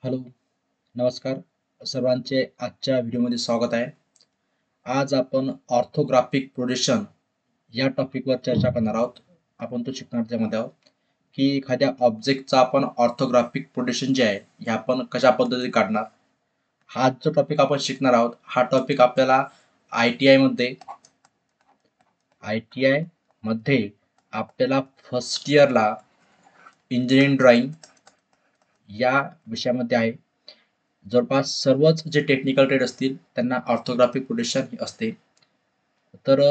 Hello, नमस्कार. सर्वांचे आजच्या व्हिडिओमध्ये स्वागत आहे. आज आपण ऑर्थोग्राफिक प्रोजेक्शन या टॉपिकवर चर्चा करणार आहोत. आपण तो शिकणार त्यामध्ये आहोत की एखाद्या ऑब्जेक्टचा आपण ऑर्थोग्राफिक प्रोजेक्शन जे आहे हे आपण कशा पद्धतीने काढणार. हा जो टॉपिक आपण शिकणार आहोत हा टॉपिक आपल्याला आय टी आयमध्ये आपल्याला फर्स्ट इयरला इंजिनिअरिंग ड्रॉइंग या विषयामध्ये आहे. जवळपास सर्वच जे टेक्निकल ट्रेड असतील त्यांना ऑर्थोग्राफिक प्रोजेक्शन असते. तर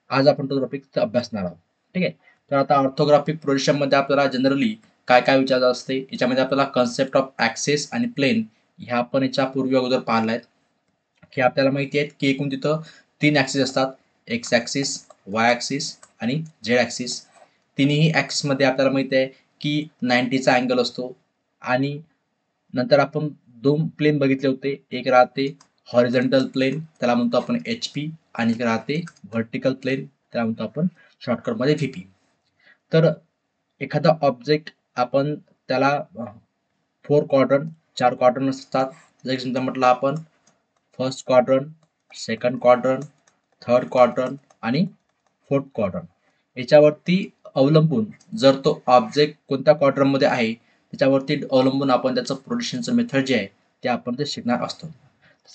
आज आपण तो टॉपिक अभ्यासणार आहोत. ठीक आहे. तर आता ऑर्थोग्राफिक प्रोजेक्शनमध्ये आपल्याला जनरली काय काय विचारायचं असते. याच्यामध्ये आपल्याला कन्सेप्ट ऑफ ॲक्सेस आणि प्लेन ह्या आपण याच्या पूर्वी अगोदर पाहिला आहेत की आपल्याला माहिती आहे की एकूण तिथं 3 ॲक्सिस असतात. एक्स ॲक्सिस, वाय ॲक्सिस आणि झेड ॲक्सिस. तिन्ही ॲक्सिसमध्ये आपल्याला माहिती आहे की 90चा अँगल असतो. आणि नंतर आपण 2 प्लेन बघितले होते. एक राहते हॉरिझॉन्टल प्लेन, त्याला म्हणतो आपण HP, आणि एक राहते व्हर्टिकल प्लेन, त्याला म्हणतो आपण शॉर्टकटमध्ये VP. तर एखादा ऑब्जेक्ट आपण त्याला 4 क्वाड्रंट 4 क्वाड्रंट असतात. जर समजा म्हटलं आपण first quadrant, second quadrant, third quadrant आणि फोर्थ क्वाड्रंट याच्यावरती अवलंबून जर तो ऑब्जेक्ट कोणत्या क्वाड्रंटमध्ये आहे त्याच्यावरती अवलंबून आपण त्याचं प्रोजेक्शनचं मेथड जे आहे ते आपण ते शिकणार असतो.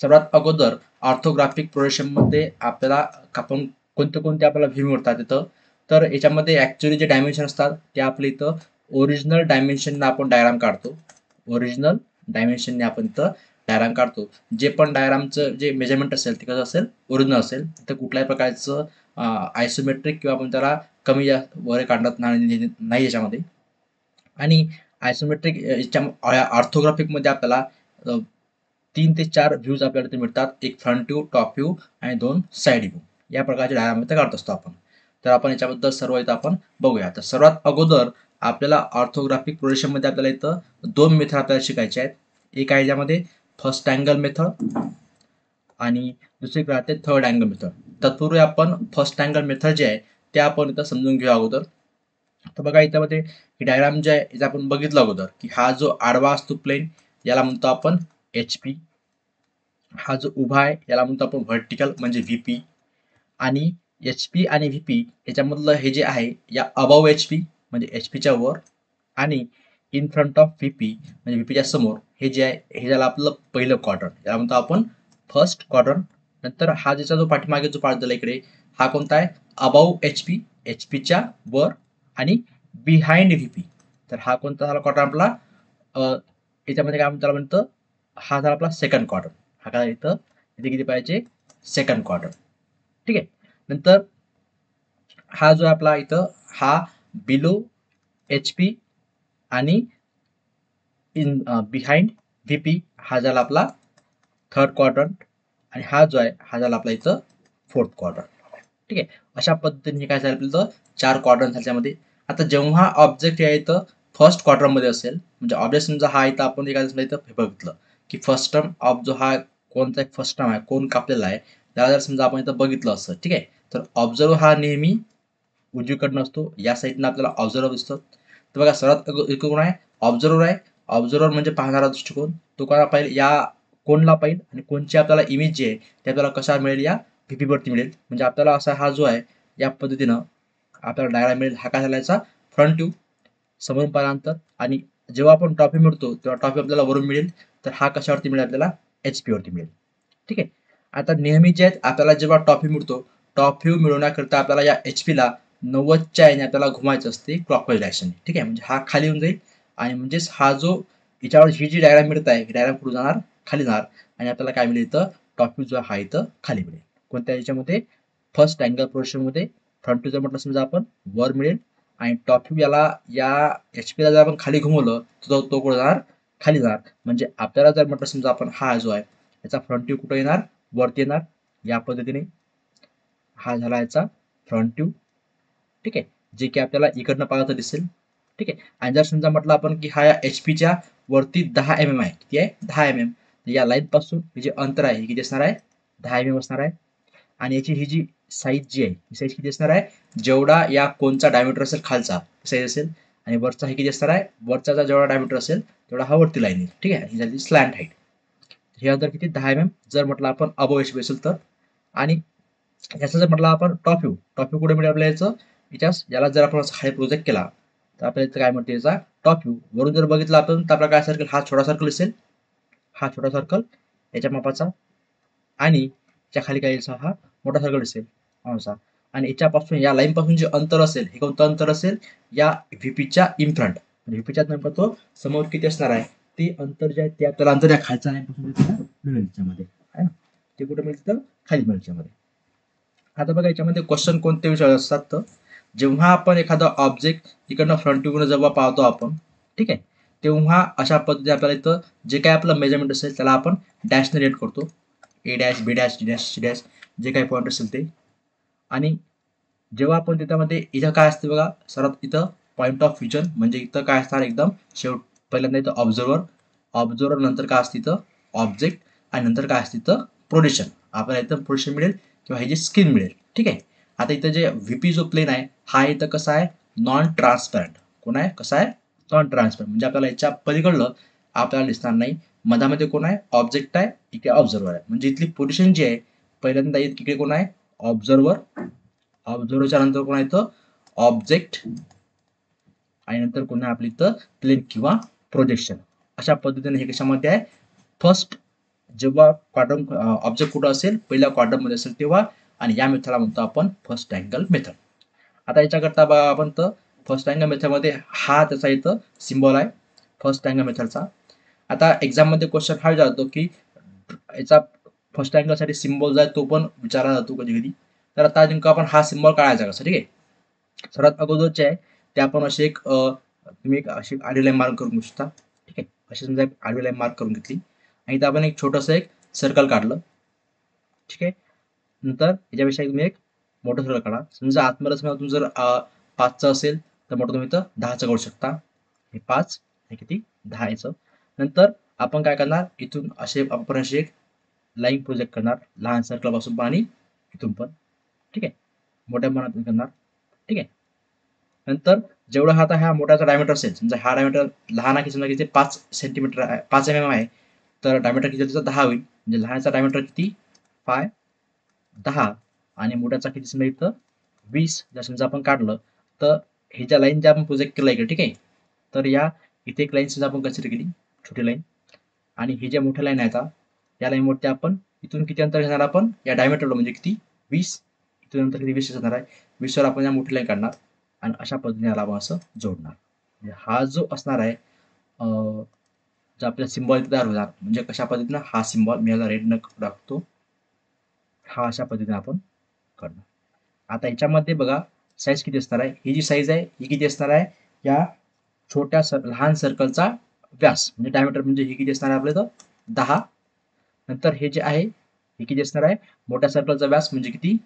सर्वात अगोदर ऑर्थोग्राफिक प्रोजेक्शनमध्ये आपल्याला आपण कोणते कोणते आपल्याला व्ह्यू मिळतात तिथं. तर याच्यामध्ये ॲक्च्युली जे डायमेन्शन असतात ते आपल्या इथं ओरिजिनल डायमेन्शनने आपण डायग्राम काढतो. ओरिजिनल डायमेन्शनने आपण इथं डायग्राम काढतो. जे पण डायग्रामचं जे मेजरमेंट असेल ते कसं असेल, ओरिजिनल असेल. तर कुठल्याही प्रकारचं आयसोमेट्रिक किंवा आपण त्याला कमी जास्त वगैरे काढत नाही याच्यामध्ये. आणि आयसोमेट्रिक ऑर्थोग्राफिकमध्ये आपल्याला 3 ते 4 व्ह्यूज आपल्याला ते मिळतात. एक फ्रंट व्ह्यू, टॉप व्ह्यू आणि 2 साईड व्ह्यू या प्रकारचे डायग्राम इथं काढत असतो आपण. तर आपण याच्याबद्दल सर्व इथं आपण बघूया. तर सर्वात अगोदर आपल्याला ऑर्थोग्राफिक प्रोजेक्शनमध्ये आपल्याला इथं 2 मेथड आपल्याला शिकायचे आहेत. एक आहे याच्यामध्ये फर्स्ट अँगल मेथड आणि दुसरी राहते थर्ड अँगल मेथड. तत्पूर्वी आपण फर्स्ट अँगल मेथड जे आहे ते आपण इथं समजून घेऊ अगोदर. तर बघा याच्यामध्ये ही डायग्राम जे आहे याचा आपण बघितलं अगोदर की हा जो आडवा असतो प्लेन याला म्हणतो आपण HP. हा जो उभा आहे याला म्हणतो आपण व्हर्टिकल म्हणजे VP. आणि HP आणि VP याच्यामधलं हे जे आहे या अबव HP म्हणजे HPच्या वर आणि इन फ्रंट ऑफ VP म्हणजे VPच्या समोर हे जे आहे हे झालं आपलं पहिलं क्वाड्रंट, याला म्हणतो आपण फर्स्ट क्वाड्रंट. नंतर हा ज्याचा जो पाठीमागे जो पार्ट दिला इकडे हा कोणता आहे, अबव HP, HPच्या वर आणि बिहाइंड VP. तर हा कोणता झाला क्वाड्रंट आपला, याच्यामध्ये काय त्याला म्हणतं, हा झाला आपला सेकंड क्वाड्रंट. हा काय इथं इथे किती पाहिजे, सेकंड क्वाड्रंट. ठीक आहे. नंतर हा जो आपला इथं हा बिलो HP आणि इन बिहाइंड VP हा झाला आपला थर्ड क्वाड्रंट. आणि हा जो आहे हा झाला आपला इथं फोर्थ क्वाड्रंट. ठीक आहे. अशा पद्धतीने हे काय झालं आपलं 4 क्वाड्रंट ह्याच्यामध्ये. आता जेव्हा ऑब्जेक्ट या इथं फर्स्ट क्वाड्रंटमध्ये असेल म्हणजे ऑब्जेक्ट समजा हा इथं आपण एखाद्या इथं बघितलं की फर्स्ट टर्म ऑफ जो हा कोणता एक फर्स्ट टर्म आहे, कोण कापलेला आहे, त्याला जर समजा आपण इथं बघितलं असतं. ठीक आहे. तर ऑब्झर्व हा नेहमी उजवीकडनं असतो. या साईडनं आपल्याला ऑब्झर्वर दिसतो. तर बघा सर्वात कोण आहे, ऑब्झर्वर आहे. ऑब्झर्वर म्हणजे पाहणारा दृष्टिकोन. तो कोणा पाहिजे, या कोणला पाहिजे आणि कोणची आपल्याला इमेज जी आहे ते आपल्याला कशा मिळेल, या VP वरती मिळेल. म्हणजे आपल्याला असा हा जो आहे या पद्धतीनं आपल्याला डायग्राम मिळेल. हा काय झाला याचा फ्रंट व्ह्यू समोरून पाहिल्यानंतर. आणि जेव्हा आपण टॉप व्ह्यू मिळतो तेव्हा टॉप व्ह्यू आपल्याला वरून मिळेल. तर हा कशावरती मिळेल आपल्याला, HP वरती मिळेल. ठीक आहे. आता नेहमी जे आहेत आपल्याला जेव्हा टॉप व्ह्यू मिळतो, टॉप व्ह्यू मिळवण्याकरता आपल्याला या HP ला 90च्या याने आपल्याला घुमायचं असते क्लॉकवाईज डायरेक्शन. ठीक आहे. म्हणजे हा खाली येऊन जाईल आणि म्हणजेच हा जो याच्यावर ही जी डायग्राम मिळत आहे डायग्राम पुढे जाणार, खाली जाणार आणि आपल्याला काय मिळेल इथं टॉप व्ह्यू जो हा इथं खाली मिळेल. कोणत्या याच्यामध्ये, फर्स्ट अँगल प्रोजेक्शनमध्ये फ्रंट व्ह्यू जर म्हटलं समजा आपण वर मिळेल आणि टॉप व्ह्यू याला या HP ला जर आपण खाली घुमवलं तर तो कुठे जाणार, खाली जाणार. म्हणजे आपल्याला जर म्हटलं समजा आपण हा जो आहे याचा फ्रंट व्ह्यू कुठे येणार, वरती येणार. या पद्धतीने हा झाला याचा फ्रंट व्ह्यू. ठीक आहे. जे की आपल्याला इकडनं पाहिलं दिसेल. ठीक आहे. आणि जर समजा म्हटलं आपण की हा या HPच्या वरती 10 mm आहे. किती आहे, 10 mm. या लाईन पासून हे जे अंतर आहे हे किती असणार आहे, 10 mm असणार आहे. आणि याची ही जी साईज जी आहे ही साईज किती असणार आहे, जेवढा या कोनचा डायमीटर असेल खालचा साईज असेल आणि वरचा हे किती असणार आहे, वरचा जेवढा डायमीटर असेल तेवढा हा वरती लाईन येईल. ठीक आहे, ही झाली स्लॅन्ट हाईट. हे अंतर किती 10 mm जर म्हटलं आपण अबोव एच असेल तर. आणि याचं जर म्हटलं आपण टॉप व्ह्यू कुठे मिळेल आपल्याला याच्या याला जर आपण खाली प्रोजेक्ट केला तर आपल्याला इथं काय म्हणते याचा टॉप व्ह्यू. वरून जर बघितलं आपण तर आपल्याला काय सर्कल, हा छोटा सर्कल असेल, हा छोटा सर्कल याच्या मापाचा, आणि याच्या खाली काय हा मोठा सर्कल असेल असा. आणि याच्यापासून या लाईन पासून जे अंतर असेल हे कोणतं अंतर असेल, या व्हीपीच्या इन फ्रंट, व्हीपीच्या नेमका तो समोर किती असणार आहे ते अंतर जे आहे ते आपल्याला अंतर या खालच्या लाईन पासून मिळेल याच्यामध्ये आहे ना. ते कुठे मिळेल तर खाली मिळेल याच्यामध्ये. आता बघा याच्यामध्ये क्वेश्चन कोणते विषय असतात तर जेव्हा आपण एखादा ऑब्जेक्ट इकडनं फ्रंट व्ह्यूनं जेव्हा पाहतो आपण, ठीक आहे, तेव्हा अशा पद्धतीने आपल्याला इथं जे काय आपलं मेजरमेंट असेल त्याला आपण डॅशने रेट करतो. A dash, B dash, D dash, C dash, जे काही पॉईंट असेल ते. आणि जेव्हा आपण त्याच्यामध्ये इथं काय असते बघा सर्वात इथं पॉईंट ऑफ व्हिजन, म्हणजे इथं काय असणार एकदम पहिल्यांदा इथं ऑब्झर्वर नंतर काय असते इथं ऑब्जेक्ट, आणि नंतर काय असते इथं प्रोजेक्शन. आपल्याला इथं प्रोजेक्शन मिळेल किंवा ह्याची स्किन मिळेल. ठीक आहे, आता इथं जे व्हीपी जो प्लेन आहे हा इथं कसा आहे नॉन ट्रान्सपरंट. कोण आहे, कसा आहे नॉन ट्रान्सपरंट, म्हणजे आपल्याला याच्या पलीकडलं आपल्याला दिसणार नाही. मधामध्ये कोण आहे ऑब्जेक्ट आहे, इकडे ऑब्झर्वर आहे. म्हणजे इथली पोझिशन जी आहे पहिल्यांदा इकडे कोण आहे ऑब्झर्वर, ऑब्झर्वरच्या नंतर कोण आहे इथं ऑब्जेक्ट, आणि नंतर कोण आहे आपली इथं प्लेन किंवा प्रोजेक्शन. अशा पद्धतीने हे कशामध्ये आहे फर्स्ट जेव्हा क्वाड्रंट ऑब्जेक्ट कुठं असेल पहिल्या क्वाड्रंट मध्ये असेल तेव्हा, आणि या मेथडला म्हणतो आपण फर्स्ट अँगल मेथड. आता याच्याकरता बघा आपण तर फर्स्ट अँगल मेथडमध्ये हा त्याचा इथं सिम्बॉल आहे फर्स्ट अँगल मेथडचा. आता एक्झाम मध्ये क्वेश्चन हा विचारतो की याचा फर्स्ट अँगल साठी सिम्बॉल जो आहे तो पण विचारला जातो कधी कधी. तर आता नेमकं आपण हा सिम्बॉल काढायचा कसा, ठीक आहे. सर्वात अगोदरचे आहे ते आपण असे एक तुम्ही एक अशी आडवी लाईन मार्क करून घेऊ शकता. ठीक आहे, अशी समजा एक आडवी लाईन मार्क करून घेतली आणि इथं आपण एक छोटंसं एक सर्कल काढलं. ठीक आहे, नंतर याच्यापेक्षा तुम्ही एक मोठं सर्कल काढा. समजा आतमध्ये तुम्ही जर 5चं असेल तर मोठं तुम्ही इथं 10चं काढू शकता. हे 5 हे किती 10 याचं. नंतर आपण काय करणार इथून असे आपण अशी एक लाईन प्रोजेक्ट करणार लहान सर्कल पासून पण आणि इथून पण. ठीक आहे, मोठ्या प्रमाणात करणार. ठीक आहे, नंतर जेवढा हा आता हा मोठ्याचा डायमीटर असेल, समजा हा डायमीटर लहान आहे समजा किती 5 सेंटीमीटर आहे, 5 mm आहे, तर डायमीटर किती त्याचा 10 होईल. म्हणजे लहानचा डायमीटर किती पाय 10 आणि मोठ्याचा किती समजा इथं 20 जर समजा आपण काढलं तर हे ज्या लाईन ज्या आपण प्रोजेक्ट केलं इकडे, ठीक आहे, तर या इथे एक लाईन सुद्धा आपण कन्सिडर केली छोटी लाईन, आणि ही ज्या मोठ्या लाईन आहेत या लाईनवरती आपण इथून किती अंतर घेणार आपण या डायमीटरला म्हणजे किती 20, इथून अंतर किती 20 असणार आहे, 20 वर आपण या मोठी लाईन काढणार आणि अशा पद्धतीने याला आपण असं जोडणार. म्हणजे हा जो असणार आहे जो आपल्या सिम्बॉल तयार होणार, म्हणजे कशा पद्धतीनं हा सिम्बॉल मी याला रेड न टाकतो, हा अशा पद्धतीने आपण करणार. आता याच्यामध्ये बघा साईज किती असणार आहे, ही जी साईज आहे ही किती असणार आहे या छोट्या लहान सर्कलचा व्यास म्हणजे डायमीटर, म्हणजे ही किती असणार आहे आपल्या इथं 10. नंतर हे जे आहे हे किती असणार आहे मोठ्या सर्कलचा व्यास म्हणजे किती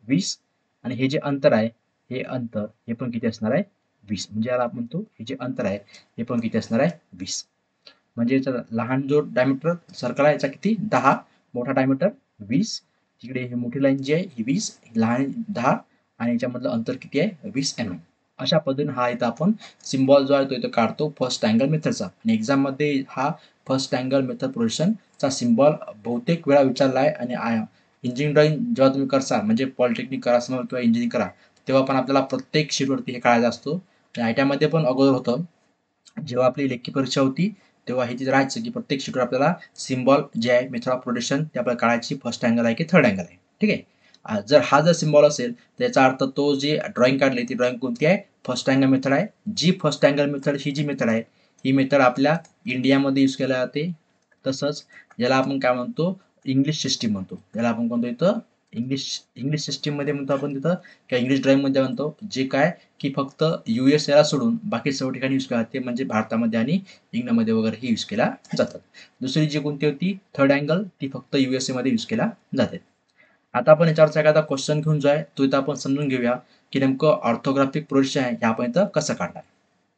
20, आणि हे जे अंतर आहे हे अंतर हे पण किती असणार आहे 20. म्हणजे याला आपण म्हणतो हे जे अंतर आहे हे पण किती असणार आहे 20. म्हणजे याचा लहान जो डायमीटर सर्कल आहे याचा किती 10, मोठा डायमीटर 20, तिकडे ही मोठी लाईन जी आहे ही 20, लहान 10, आणि याच्यामधलं अंतर किती आहे 20 mm. अशा पद्धतीने हा इथं आपण सिम्बॉल जो आहे तो इथं काढतो फर्स्ट अँगल मेथडचा. आणि एक्झाम मध्ये हा फर्स्ट अँगल मेथड प्रोजेक्शनचा सिम्बॉल बहुतेक वेळा विचारला आहे. आणि इंजिनिअरिंग ड्रॉइंग जेव्हा तुम्ही करता म्हणजे पॉलिटेक्निक करा समोर किंवा इंजिनिअरिंग करा तेव्हा पण आपल्याला प्रत्येक शीटवरती हे काढायचं असतो. आणि ITI मध्ये पण अगोदर होतं जेव्हा आपली लेखी परीक्षा होती तेव्हा हे तिथे राहायचं की प्रत्येक शीटवर आपल्याला सिम्बॉल जे आहे मेथड ऑफ प्रोजेक्शन ते आपल्याला काढायची फर्स्ट अँगल आहे की थर्ड अँगल आहे. ठीक आहे, जर हा जर सिम्बॉल असेल त्याचा अर्थ तो जी ड्रॉइंग काढली ती ड्रॉइंग कोणती आहे फर्स्ट अँगल मेथड आहे. जी फर्स्ट अँगल मेथड ही जी मेथड आहे ही मेथड आपल्या इंडियामध्ये यूज केल्या जाते. तसंच याला आपण काय म्हणतो इंग्लिश सिस्टीम म्हणतो, याला आपण कोणतं इथं इंग्लिश सिस्टीम मध्ये म्हणतो आपण तिथं किंवा इंग्लिश ड्रॉइंग मध्ये म्हणतो, जे काय की फक्त USA ला सोडून बाकी सर्व ठिकाणी यूज केला जाते, म्हणजे भारतामध्ये आणि इंग्लंडमध्ये वगैरे ही यूज केल्या जातात. दुसरी जी कोणती होती थर्ड अँगल ती फक्त USA मध्ये यूज केल्या जाते. आता आपण याच्यावरचा एखादा क्वेश्चन घेऊन जाय तो इथं आपण समजून घेऊया की नेमकं ऑर्थोग्राफिक प्रोजेक्शन आहे हे आपण इथं कसं काढणार.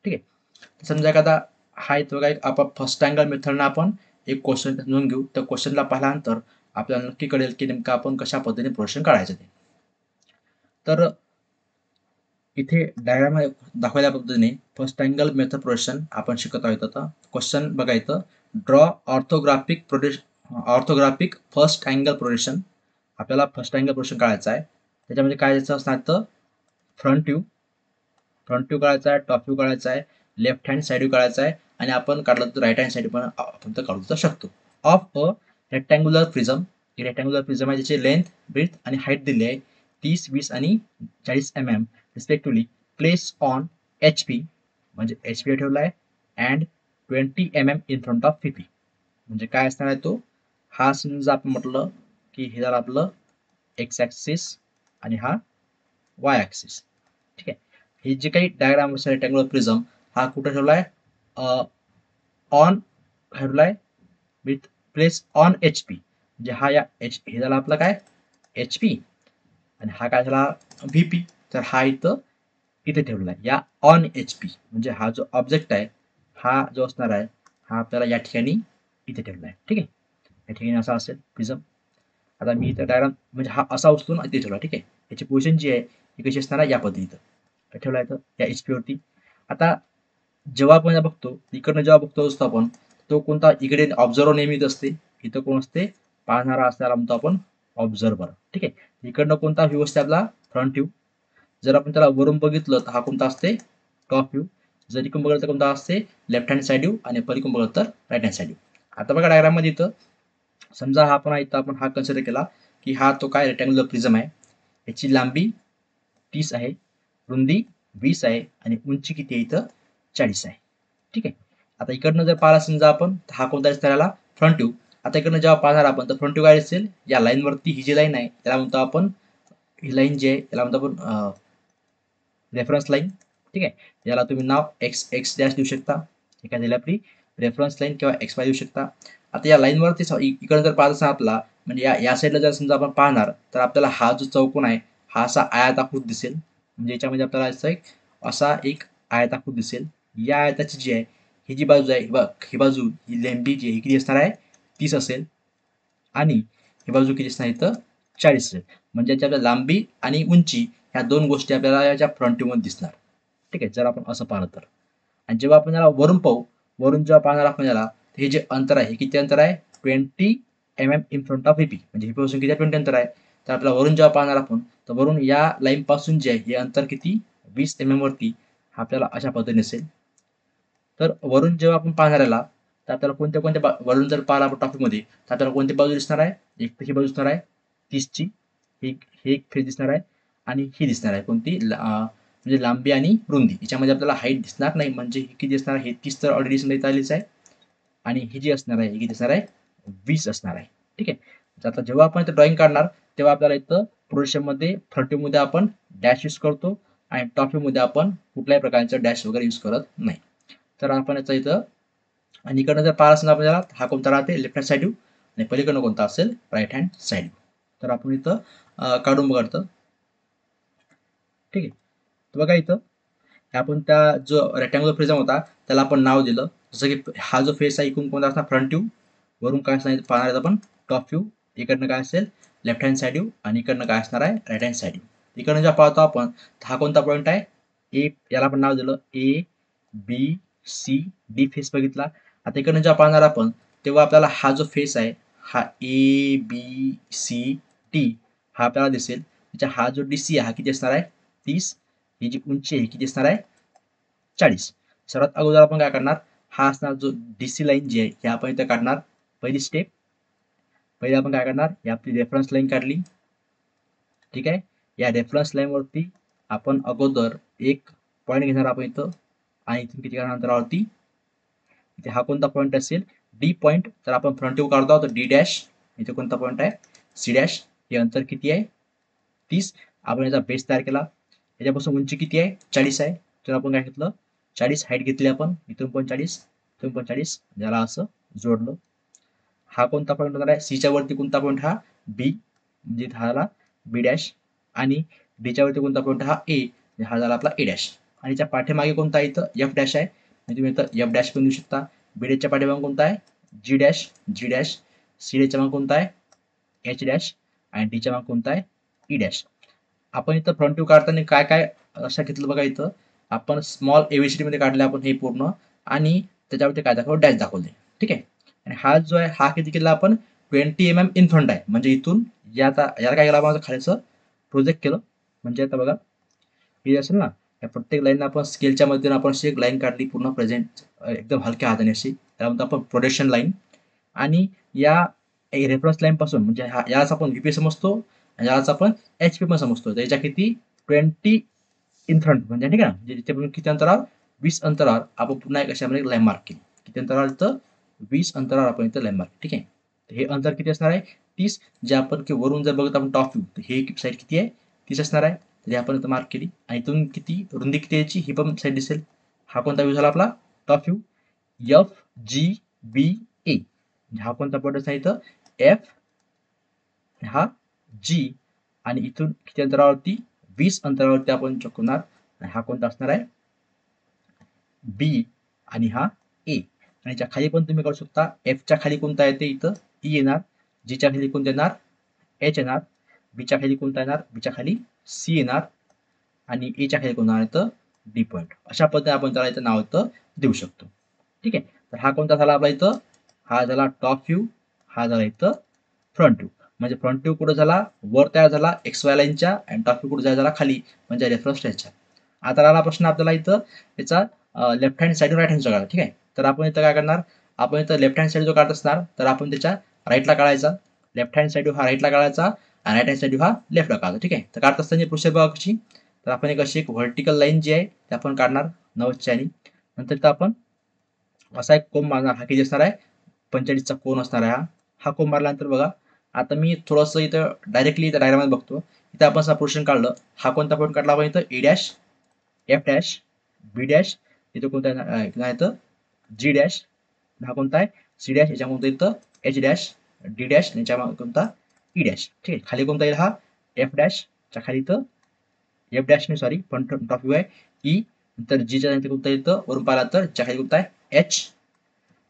ठीक आहे, समजा एखादा हा इथं बघा आपण फर्स्ट अँगल मेथडनं आपण एक क्वेश्चन समजून घेऊ. त्या क्वेश्चनला पाहिल्यानंतर आपल्याला नक्की कळेल की नेमकं आपण कशा पद्धतीने प्रोजेक्शन काढायचं ते. तर इथे डायग्राम दाखवल्या पद्धतीने फर्स्ट अँगल मेथड प्रोजेक्शन आपण शिकत आहोत. आता क्वेश्चन बघायचं, draw orthographic first angle projection. आपल्याला फर्स्ट अँगल प्रोजेक्शन काढायचं आहे. त्याच्यामध्ये काय असणार तर फ्रंट व्ह्यू काढायचा आहे, टॉप व्ह्यू काढायचा आहे, लेफ्ट हँड साईड व्ह्यू काढायचा आहे आणि आपण काढलं तर राईट हँड साईड पण आपण तर काढू शकतो. Of a rectangular prism. He rectangular prism आहे, ज्याची लेंथ, ब्रेथ आणि हाईट दिली आहे 30, 20 आणि 40 mm respectively. Place on HP, म्हणजे HP ठेवला आहे, and 20 mm in front of VP. म्हणजे काय असणार आहे तो, हा समजा आपण म्हटलं की हे झालं आपलं एक्स ॲक्सिस आणि हा वाय ॲक्सिस. ठीक आहे. हे जे काही डायग्राम रेक्टँग्युलर प्रिझम हा कुठे ठेवलाय, ऑन ठेवलाय विथ प्लेस ऑन HP. म्हणजे हा या हे झाला आपला काय HP आणि हा काय झाला VP. तर हा इथे ठेवला आहे या ऑन HP. म्हणजे हा जो ऑब्जेक्ट आहे हा जो असणार आहे हा आपल्याला या ठिकाणी इथे ठेवला आहे. ठीक आहे. या ठिकाणी असा असेल प्रिझम. आता मी इथं डायग्राम म्हणजे हा असा उचलून इथे ठेवला. ठीक आहे. याची पोझिशन जी आहे ही कशी असणार आहे, या पद्धतीनं ठेवला येतं या HP वरती. आता जेव्हा आपण बघतो इकडनं, जेव्हा बघतो असतो आपण, तो कोणता इकडे ऑब्झर्वर नेहमीच असते. इथं कोण असते, पाहणारा असल्याला म्हणतो आपण ऑब्झर्वर. ठीक आहे. इकडनं कोणता व्ह्यू असते आपला, फ्रंट व्ह्यू. जर आपण त्याला वरून बघितलं तर हा कोणता असते, टॉप व्ह्यू. जर इकडून बघितलं तर कोणता असते, लेफ्ट हँड साईड व्ह्यू. आणि पलीकडून बघितलं तर राईट हँड साईड व्ह्यू. आता बघा डायग्राम मध्ये इथं समजा हा आपण हा कन्सिडर केला की हा तो काय रेक्टँग्युलर प्रिझम आहे. याची लांबी 30 आहे, रुंदी 20 आहे आणि उंची किती आहे इथं 40 आहे. ठीक आहे. आता इकडनं जर पाहिला समजा आपण, तर हा कोणता दिसणार याला, फ्रंट व्ह्यू. आता इकडनं जेव्हा पाहणार आपण तर फ्रंट व्ह्यू काय दिसेल, या लाईन वरती ही जी लाईन आहे त्याला म्हणतो आपण, ही लाईन जी आहे त्याला म्हणतो आपण रेफरन्स लाईन. ठीक आहे. याला तुम्ही नाव एक्स डॅश देऊ शकता. ठीक आहे. आपली रेफरन्स लाईन किंवा XY देऊ शकता. आता या लाईनवरती इकडे जर पाहत असाल आपला, म्हणजे या साईडला जर समजा आपण पाहणार तर आपल्याला हा जो चौकोन आहे हा असा आयताकृत दिसेल. म्हणजे याच्यामध्ये आपल्याला असा एक आयताकृत दिसेल. या आयताची जी आहे ही जी बाजू आहे, ही बाजू, ही लांबी जी आहे ही किती असणार आहे, 30 असेल आणि ही बाजू किती असणार इथं 40 असेल. म्हणजे याच्या लांबी आणि उंची ह्या दोन गोष्टी आपल्याला याच्या फ्रंट व्ह्यू मध्ये दिसणार. ठीक आहे. जर आपण असं पाहिलं तर. आणि जेव्हा आपण याला वरून पाहू, वरून जेव्हा पाहणार आपण याला, हे जे अंतर आहे हे किती अंतर आहे, 20 mm in front of VP. म्हणजे VP पासून किती 20 अंतर आहे. तर आपल्याला वरून जेव्हा पाहणार आपण, तर वरून या लाईन पासून जे आहे हे अंतर किती, 20 mm वरती हा आपल्याला अशा पद्धतीने दिसेल. तर वरून जेव्हा आपण पाहणार याला, तर आपल्याला कोणत्या वरून जर पाहिला आपण टॉपिकमध्ये, तर आपल्याला कोणती बाजू दिसणार आहे, एक तर ही बाजू दिसणार आहे 30ची, ही एक फेज दिसणार आहे आणि ही दिसणार आहे कोणती, म्हणजे लांबी आणि रुंदी. याच्यामध्ये आपल्याला हाईट दिसणार नाही. म्हणजे ही किती दिसणार आहे, 30 तर ऑलरेडी समजा आलीच आहे आणि ही जी असणार आहे ही किती दिसणार आहे, 20 असणार आहे. ठीक आहे. तर आता जेव्हा आपण इथं ड्रॉइंग काढणार तेव्हा आपल्याला इथं प्रोजेक्शनमध्ये फ्रंट व्ह्यू मध्ये आपण डॅश यूज करतो आणि टॉप व्ह्यू मध्ये आपण कुठल्याही प्रकारचं डॅश वगैरे यूज करत नाही. तर आपण याचा इथं, आणि इकडनं जर पाहिला असेल आपल्याला, हा कोणता राहते, लेफ्ट हँड साईड व्ह्यू. आणि पलीकडनं कोणता असेल, राईट हँड साईड व्ह्यू. तर आपण इथं काढून बघतो. ठीक आहे. तर बघा इथं आपण त्या जो रेक्टँग्युलर प्रिझम होता त्याला आपण नाव दिलं. जसं की हा जो फेस आहे इकडून कोणता असणार, फ्रंट व्ह्यू. वरून काय असणार पाहणार आपण, टॉप व्ह्यू. इकडनं काय असेल, लेफ्ट हँड साईड व्ह्यू. आणि इकडनं काय असणार आहे, राईट हँड साईड व्ह्यू. इकडनं जेव्हा पाहतो आपण, हा कोणता पॉईंट आहे, ए. याला आपण नाव दिलं ABCD फेस बघितला. आता इकडनं जेव्हा पाहणार आपण तेव्हा आपल्याला हा जो फेस आहे हा ABCD हा आपल्याला दिसेल. त्याच्या हा जो DC आहे हा किती असणार आहे, 30. ही जी उंची आहे किती असणार आहे, 40. सर्वात अगोदर आपण काय करणार, हा असणार जो DC लाईन जी आहे ही आपण इथं काढणार. पहिली स्टेप, पहिले आपण काय करणार, ही आपली रेफरन्स लाईन काढली. ठीक आहे. या रेफरन्स लाईन वरती आपण अगोदर एक पॉईंट घेणार आपण इथं आणि इथून किती करणार अंतरावरती, इथे हा कोणता पॉईंट असेल, D पॉईंट. तर आपण फ्रंट व्ह्यू काढतो तर D डॅश. इथे कोणता पॉईंट आहे, C डॅश. हे अंतर किती आहे, 30. आपण याचा बेस तयार केला. याच्यापासून उंची किती आहे, 40 आहे. तर आपण काय घेतलं, 40 हाईट घेतली आपण. इथून पण 40, इथून पण 40. याला असं जोडलं. हा कोणता पॉईंट होणार आहे, सीच्या वरती कोणता पॉईंट, हा B. म्हणजे हा झाला B डॅश. आणि डीच्या वरती कोणता पॉईंट, हा A. हा झाला आपला A डॅश. आणि त्या पाठीमागे कोणता आहे, इथं F डॅश आहे. तुम्ही इथं F डॅश पण देऊ शकता. B डॅशच्या पाठीमागे कोणता आहे, G dash. G dash. C डॅशच्या मागे कोणता आहे, H डॅश. आणि डीच्या मागे कोणता आहे, E डॅश. आपण इथं फ्रंट व्ह्यू काढताना काय काय लक्षात घेतलं बघा इथं आपण स्मॉल एबीसीडी मध्ये काढले आपण हे पूर्ण आणि त्याच्यावरती काय दाखवलं डॅश दाखवले. ठीक आहे. आणि हा जो आहे हा किती केला आपण 20 mm इन फ्रंट आहे म्हणजे इथून याला काय केलं आपण खालीचं प्रोजेक्ट केलं. म्हणजे आता बघा हे असेल ना या प्रत्येक लाईन आपण स्केलच्या मदतीने आपण अशी एक लाईन काढली पूर्ण प्रेझेंट एकदम हलक्या हाताने अशी त्याला म्हणतो आपण प्रोडक्शन लाईन. आणि या रेफरन्स लाईन पासून म्हणजे यालाच आपण व्हीपी समजतो आणि यालाच आपण एचपी पण समजतो. त्याच्या किती 20 इन फ्रंट म्हणजे ठीक आहे ना म्हणजे जिथे आपण किती अंतरावर 20 अंतरावर आपण पुन्हा एक अशामध्ये लाईन मार्क केली. किती अंतरावर इथं 20 अंतरावर आपण इथं लाईन मार्क. ठीक आहे. हे अंतर किती असणार आहे 30. जे आपण की वरून जर बघत आपण टॉप व्ह्यू हे साईड किती आहे 30 असणार आहे. तर आपण इथं मार्क केली आणि इथून किती रुंदी किती यायची ही पण साईड दिसेल. हा कोणता व्ह्यू झाला आपला टॉप व्ह्यू FGBA. हा कोणता पॉईंट आहे इथं F हा G आणि इथून किती अंतरावरती 20 अंतरावरती आपण चुकवणार. हा कोणता असणार आहे B आणि हा A. आणि याच्या खाली पण तुम्ही करू शकता Fच्या खाली कोणता येते इथं E येणार. Gच्या खाली कोणता येणार H येणार. Bच्या खाली कोणता येणार Bच्या खाली C येणार आणि Aच्या खाली कोणता येतं D पॉईंट. अशा पद्धतीने आपण त्याला इथं नाव इथं देऊ शकतो. ठीक आहे. तर हा कोणता झाला आपला इथं हा झाला टॉप व्ह्यू. हा झाला इथं फ्रंट व्ह्यू. म्हणजे फ्रंट व्ह्यू कुठं झाला वर तयार झाला XY लाईनच्या आणि टॉप व्ह्यू कुठं झाला खाली म्हणजे रेफरन्स लाईनच्या. आता राहिला प्रश्न आपल्याला इथं याचा left hand side right hand काढा. ठीक आहे. तर आपण इथं काय करणार आपण इथं लेफ्ट हँड साईड जो काढत असणार तर आपण त्याच्या राईटला काढायचा. लेफ्ट हँड साईड हा राईटला काढायचा आणि राईट हँड साईड हा लेफ्टला काढायचा. ठीक आहे. तर काढत असताना प्रोसेस बघा कशी. तर आपण एक अशी एक व्हर्टिकल लाईन जी आहे ती आपण काढणार 90च्या आणि नंतर इथं आपण असा एक कोन मारणार. हा किती असणार आहे 45चा कोन असणार आहे. हा कोन मारल्यानंतर बघा आता मी थोडंसं इथं डायरेक्टली इथं डायग्राम बघतो. इथं आपण असं पोर्शन काढलं. हा कोणता पॉईंट काढला आपण इथं A dash F dash B dash इथं कोणता आहे इथं G डॅश. हा कोणता आहे C डॅश. याच्यामध्ये इथं H डॅश D डॅश याच्या कोणता E डॅश. ठीक आहे. खाली कोणता येईल हा F डॅश च्या खाली इथं F डॅश नाही सॉरी फ्रंट टॉप व्ह्यू आहे E. नंतर G च्या नंतर कोणता येतं वरून पाहिला तर च्या खाली कोणता आहे H.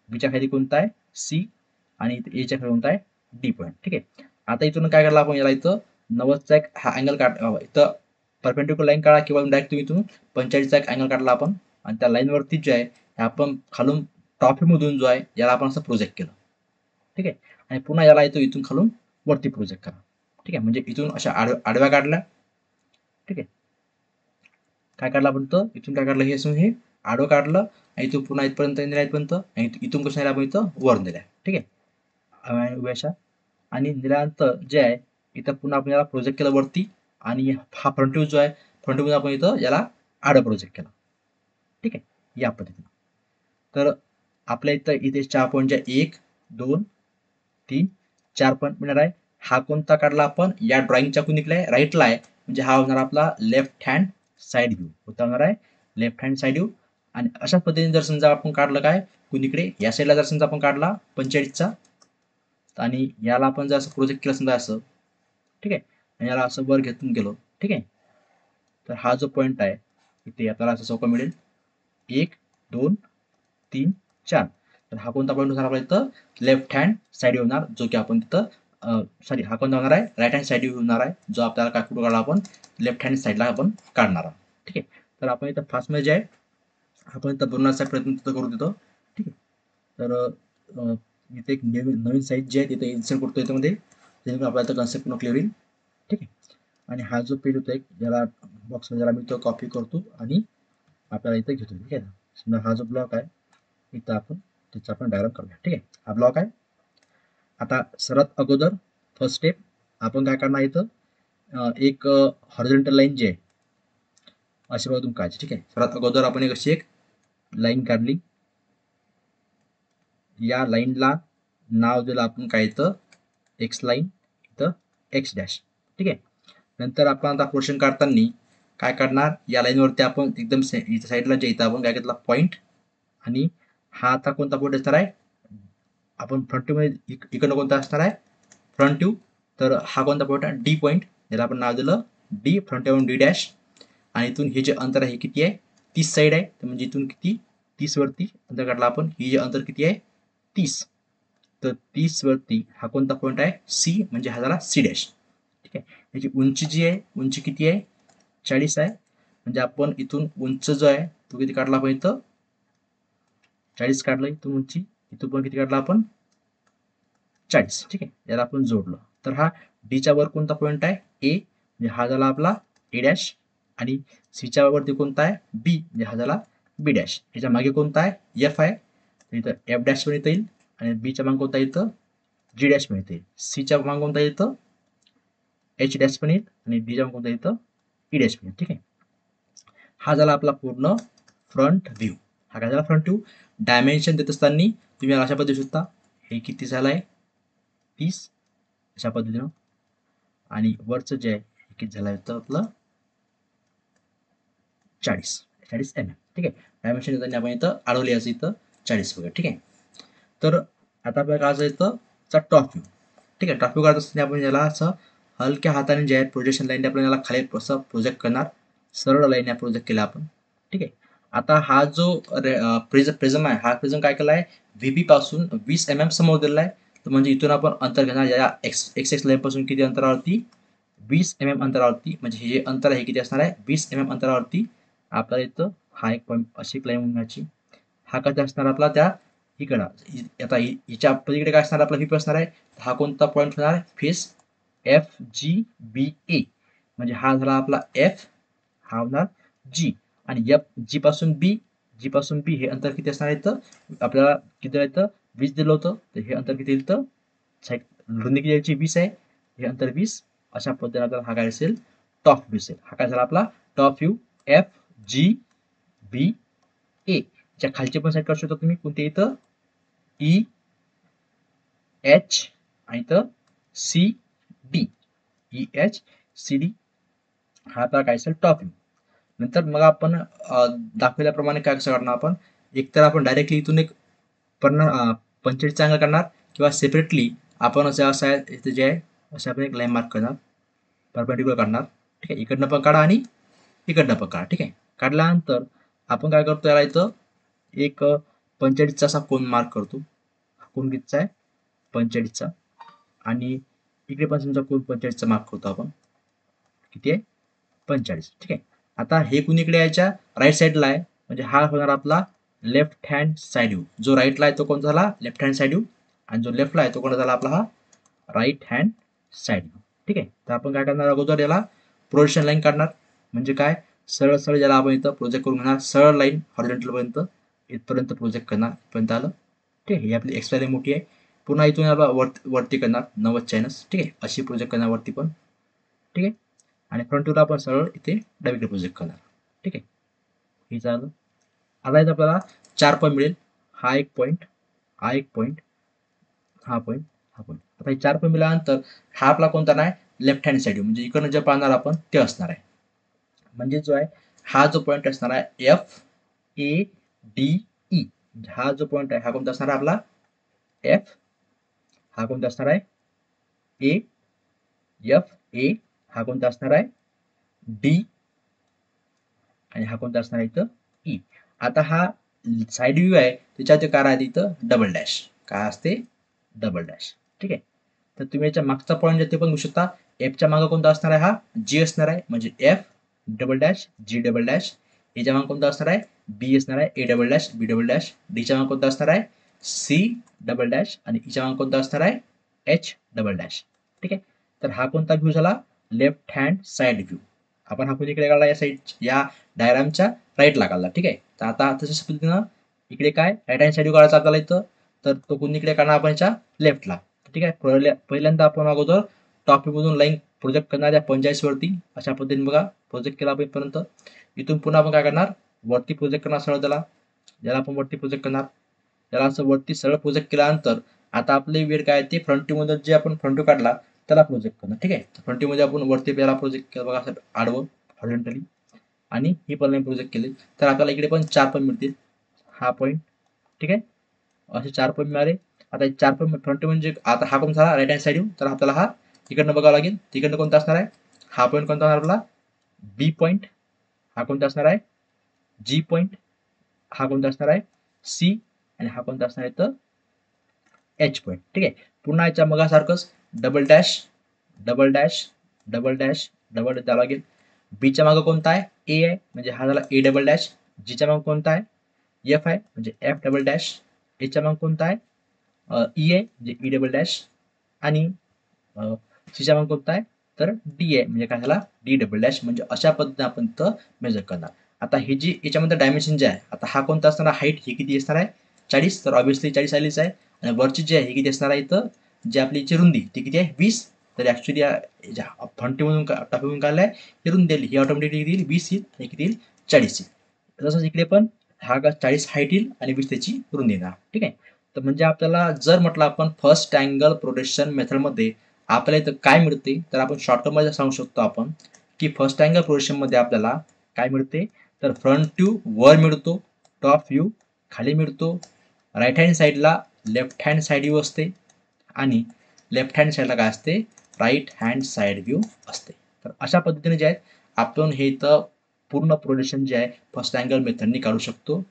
B च्या खाली कोणता आहे C आणि A च्या खाली कोणता आहे D पॉईंट. ठीक आहे. आता इथून काय करला आपण याला इथं 90चा एक हा अँगल काढ इथं परपेंडिक्युलर लाईन काढा किंवा डायरेक्ट तुम्ही इथून 45चा एक अँगल काढला आपण आणि त्या लाईन वरती जे आहे आपण खालून टॉप मधून जो आहे याला आपण असं प्रोजेक्ट केलं. ठीक आहे. आणि पुन्हा याला इथून खालून वरती प्रोजेक्ट करा. ठीक आहे. म्हणजे इथून अशा आडव्या काढल्या. ठीक आहे. काय काढला आपण इथून काय काढलं हे आडवं काढलं आणि इथून पुन्हा इथपर्यंत नेला इथपर्यंत आणि इथून कसं नेला आपण इथं वर नेल्या. ठीक आहे. उभ्याशा आणि नेल्यानंतर जे आहे इथं पुन्हा आपण याला प्रोजेक्ट केलं वरती आणि हा फ्रंट व्ह्यू जो आहे फ्रंट व्ह्यू आपण इथं याला आडं प्रोजेक्ट केला. ठीक आहे. या पद्धतीने तर आपल्या इथे 4 पॉईंट 1 2 3 4 पॉईंट मिळणार आहे. हा कोणता काढला आपण या ड्रॉइंगच्या कुणीकडे आहे राईटला आहे म्हणजे हा होणार आपला लेफ्ट हँड साईड व्ह्यू होणार आहे लेफ्ट हँड साईड व्ह्यू. आणि अशाच पद्धतीने जर समजा आपण काढलं काय कुणीकडे या साईडला जर समजा आपण काढला 45चा आणि याला आपण जर असं प्रोजेक्ट केलं समजा असं. ठीक आहे. आणि याला असं वर घेतून गेलो. ठीक आहे. तर हा जो पॉईंट आहे इथे आपल्याला असं चौका मिळेल 1 2 3 4. तर हा कोणता पॉईंट होणार आपल्या इथं लेफ्ट हँड साईड होणार जो की आपण तिथं सॉरी हा कोणता होणार आहे राईट हँड साईड होणार आहे जो आपल्याला काय कुठं काढला आपण लेफ्ट हँड साईडला आपण काढणार आहोत. ठीक आहे. तर आपण इथं फास्टमध्ये जे आहे आपण इथं बनवण्याचा प्रयत्न करू देतो. ठीक आहे. तर इथे एक नवीन साईज जी आहे तिथे इन्सर्ट करतो याच्यामध्ये जेणेकरून आपल्याला कन्सेप्ट पूर्ण क्लिअर होईल. ठीक आहे. आणि हा जो पेज होता एक ज्याला बॉक्समध्ये ज्याला मी तो कॉपी करतो आणि आपल्याला इथं घेतो. ठीक आहे. समजा हा जो ब्लॉक आहे इथं आपण त्याचा आपण डायग्राम करूया. ठीक आहे. हा ब्लॉक आहे. आता सर्वात अगोदर फर्स्ट स्टेप आपण काय करणार इथं एक हॉरिझॉन्टल लाईन जी आहे अशी बघा तुम्ही काढायची. ठीक आहे. सर्वात अगोदर आपण एक अशी एक लाईन काढली. या लाईनला नाव दिलं आपण काय इथं एक्स लाईन इथं एक्स डॅश. ठीक आहे. नंतर आपण आता पोर्शन काढताना काय काढणार या लाईनवरती आपण एकदम इथं साईडला जे इथं आपण काय घेतला पॉईंट आणि हा आता कोणता पॉईंट असणार आहे आपण फ्रंट व्ह्यू मध्ये इकडनं कोणता असणार आहे फ्रंट व्ह्यू. तर हा कोणता पॉईंट आहे डी पॉईंट याला आपण नाव दिलं D front view D dash. आणि इथून हे जे अंतर आहे किती आहे 30 साईड आहे तर म्हणजे इथून किती 30 वरती अंतर काढला आपण हे जे अंतर किती आहे 30. तर 30 वरती हा कोणता पॉईंट आहे सी म्हणजे हा झाला सी डॅश. ठीक आहे. याची उंची जी आहे उंची किती आहे 40 आहे. म्हणजे आपण इथून उंच जो आहे तो किती काढला आपण इथं 40 काढलं, इथून उंची इथून पण किती काढला आपण 40. ठीक आहे, याला आपण जोडलं तर हा डीच्या वर कोणता पॉईंट आहे ए, म्हणजे हा झाला आपला ए डॅश, आणि सीच्या वरती कोणता आहे बी, म्हणजे हा झाला बी डॅश. याच्या मागे कोणता आहे एफ आहे, इथं एफ डॅश पण येता येईल, आणि बीच्या मागे कोणता इथं जी डॅश पण येते, सीच्या मागे कोणता येतं एच डॅश पण येईल, आणि डीच्या मागे कोणता येतं ई डॅश पण येईल. ठीक आहे, हा झाला आपला पूर्ण फ्रंट व्ह्यू. हा काय झाला फ्रंट व्ह्यू. डायमेन्शन देत असताना तुम्ही अशा पद्धती शकता, हे किती झालं आहे 30 अशा पद्धतीनं, आणि वरचं जे आहे हे किती झालं आहे तर आपलं 40 mm. ठीक आहे, डायमेन्शन देताना आपण इथं अडवले असं इथं 40 वगैरे. ठीक आहे, तर आता आपल्याला काय येतं टॉप व्ह्यू. ठीक आहे, टॉप व्ह्यू करत असताना आपण याला असं हलक्या हाताने जे आहे प्रोजेक्शन लाईन आपण याला खाली असं प्रोजेक्ट करणार, सरळ लाईन प्रोजेक्ट केला आपण. ठीक आहे, आता हा जो प्रिझम आहे, हा प्रिझम काय केला आहे व्हीपी पासून 20 mm समोर दिलेला आहे. तर म्हणजे इथून आपण अंतर घेणार या एक्स लाईन पासून किती अंतरावरती 20 mm अंतरावरती, म्हणजे हे जे अंतर आहे किती असणार आहे 20 mm अंतरावरती. आपल्याला इथं हा एक पॉईंट अशी लाईन म्हणण्याची, हा कधी असणार आपला त्या इकडं, आता हिच्या पलीकडे काय असणार आपला व्हीपी असणार आहे, हा कोणता पॉईंट होणार आहे फेस एफ जी बी ए, म्हणजे हा झाला आपला एफ, हा होणार जी, आणि एफ जी पासून बी हे अंतर किती असणार आहे तर आपल्याला किती येतं 20 दिलं होतं, तर हे अंतर किती येतं रुंदी किती याची 20 आहे, हे अंतर 20. अशा पद्धतीने आपल्याला हा काय असेल टॉप व्ह्यू असेल. हा काय झाला आपला top view F G B A. च्या खालची पण साईड काढू शकता तुम्ही कोणते इथं ई एच आणि इथं C D, E H C D, हा आपला काय असेल टॉप व्ह्यू. नंतर मग आपण दाखवल्याप्रमाणे काय कसं करणार आपण, एकतर आपण डायरेक्टली इथून एक 45 अँगल करणार, किंवा सेपरेटली आपण असं असं आहे इथे जे आहे असं आपण एक लाईन मार्क करणार, परपेंडिक्युलर काढणार. ठीक आहे, इकडनं पण काढा आणि इकडनं पण काढा. ठीक आहे, काढल्यानंतर आपण काय करतो याला इथं एक 45चा असा कोन मार्क करतो. कोन कितीचा आहे 45चा, आणि इकडे पण समजा कोन 45चा मार्क करतो आपण, किती आहे 45. ठीक आहे, आता हे कुणीकडे यायच्या राईट साईडला आहे, म्हणजे हा होणार आपला लेफ्ट हँड साईड व्ह्यू. जो राईटला आहे तो कोणता झाला लेफ्ट हँड साईड व्ह्यू, आणि जो लेफ्टला आहे तो कोणता झाला आपला हा राईट हँड साईड व्ह्यू. ठीक आहे, तर आपण काय करणार अगोदर याला प्रोजेक्शन लाईन काढणार, म्हणजे काय सरळ सरळ ज्याला आपण इथं प्रोजेक्ट करून घेणार, सरळ लाईन हॉरिझॉन्टल पर्यंत इथपर्यंत प्रोजेक्ट करणार इथपर्यंत आलं. ठीक आहे, ही आपली एक्स वाय मोठी आहे. पुन्हा इथून याला वरती करणार 90 चायनस. ठीक आहे, अशी प्रोजेक्ट करणार वरती पण. ठीक आहे, आणि फ्रंट व्ह्यूला आपण सरळ इथे डावीकडे प्रोजेक्ट करणार. ठीक आहे, हे झालं. आता इथं आपल्याला 4 पॉईंट मिळेल, हा एक पॉईंट, हा एक पॉईंट, हा पॉईंट, हा पॉईंट. आता हे 4 पॉईंट मिळाल्यानंतर हा आपला कोणता नाही लेफ्ट हँड साईड, म्हणजे इकडनं जे पाहणार आपण ते असणार आहे. म्हणजे जो आहे हा जो पॉईंट असणार आहे एफ ए डी ई, हा जो पॉईंट आहे हा कोणता असणार आहे आपला एफ, हा कोणता असणार आहे ए, एफ ए, हा कोणता असणार आहे डी, आणि हा कोणता असणार आहे इथं ई. आता हा साईड व्ह्यू आहे त्याच्यात काय राहते इथं डबल डॅश, काय असते डबल डॅश. ठीक आहे, तर तुम्ही याच्या मागचा पॉईंट ते पण घेऊ शकता. एफच्या मागे कोणता असणार आहे हा जी असणार आहे, म्हणजे F double dash G double dash. याच्या मागे कोणता असणार आहे बी असणार आहे, A double dash B double dash. डीच्या मागे कोणता असणार आहे सी डबल डॅश, आणि हिच्या मागे कोणता असणार आहे एच डबल डॅश. ठीक आहे, तर हा कोणता व्ह्यू झाला लेफ्ट हँड साईड व्ह्यू. आपण हा कुणीकडे काढला या साईड या डायग्रामच्या राईटला काढला. ठीक आहे, तर आता तशाच पद्धतीनं इकडे काय राईट हँड साईड काढायचा आपल्याला इथं, तर तो कुणीकडे काढणार आपण याच्या लेफ्टला. ठीक आहे, पहिल्यांदा आपण अगोदर टॉप मधून लाईन प्रोजेक्ट करणार या 45 वरती अशा पद्धतीने बघा प्रोजेक्ट केला पर्यंत. इथून पुन्हा आपण काय करणार वरती प्रोजेक्ट करणार सरळ त्याला, ज्याला आपण वरती प्रोजेक्ट करणार त्याला असं वरती सरळ प्रोजेक्ट केल्यानंतर आता आपली वेळ काय ते फ्रंट मध्ये जे आपण फ्रंट काढला त्याला प्रोजेक्ट करणार. ठीक आहे, फ्रंट मध्ये आपण वरती पहिला प्रोजेक्ट केला बघा असं आडवं हॉरिझॉन्टली, आणि ही पण लाईन प्रोजेक्ट केली तर आपल्याला इकडे पण 4 पॉईंट मिळतील. हा पॉईंट, ठीक आहे, असे 4 पॉईंट मिळाले. आता 4 पॉईंट फ्रंट म्हणजे आता हा कोणता झाला राईट हँड साईड येऊन, तर आपल्याला हा इकडनं बघावं लागेल. तिकडनं कोणता असणार आहे हा पॉईंट कोणता असणार आपला बी पॉईंट, हा कोणता असणार आहे जी पॉईंट, हा कोणता असणार आहे सी, आणि हा कोणता असणार आहे तर एच पॉईंट. ठीक आहे, पुन्हा याच्या मगासारखंच double dash double dash double dash double द्यावं लागेल. बीच्या मागं कोणता आहे, ए आहे म्हणजे हा झाला ए डबल डॅश. जीच्या मागं कोणता आहे, एफ आहे म्हणजे एफ डबल डॅश. एच्या मागं कोणता आहे, ई आहे म्हणजे ई डबल डॅश. आणि सीच्या मागं कोणता आहे, तर डी आहे म्हणजे काय झाला, डी डबल डॅश. म्हणजे अशा पद्धतीने आपण तर मेजर करणार. आता हे जी याच्यामध्ये डायमेन्शन जे आहे, आता हा कोणता असणार, हाईट ही किती असणार आहे, 40. तर ऑब्व्हियसली 40 आलीच आहे. आणि वरची जी आहे ही किती असणार आहे, इथं जी आपली याची रुंदी ती किती आहे, 20. तर ऍक्च्युली फ्रंटमधून टॉपमधून काढलाय ही रुंदी आली, ही ऑटोमॅटिकली येईल 20 येईल आणि किती येईल, 40 येईल. तसंच इकडे पण हा 40 हाईट येईल आणि 20 त्याची रुंदी येणार. ठीक आहे. तर म्हणजे आपल्याला जर म्हटलं आपण फर्स्ट अँगल प्रोजेक्शन मेथडमध्ये आपल्याला इथं काय मिळते, तर आपण शॉर्टकटमध्ये सांगू शकतो आपण की फर्स्ट अँगल प्रोजेक्शनमध्ये आपल्याला काय मिळते, तर फ्रंट व्ह्यू वर मिळतो, टॉप व्ह्यू खाली मिळतो, राईट हँड साईडला लेफ्ट हँड साईड व्ह्यू असते आणि लेफ्ट हँड साईडला काय असते, राईट हँड साईड व्ह्यू असते. तर अशा पद्धतीने जे आहे आपण हे इथं पूर्ण प्रोजेक्शन जे आहे फर्स्ट अँगल मेथडने काढू शकतो.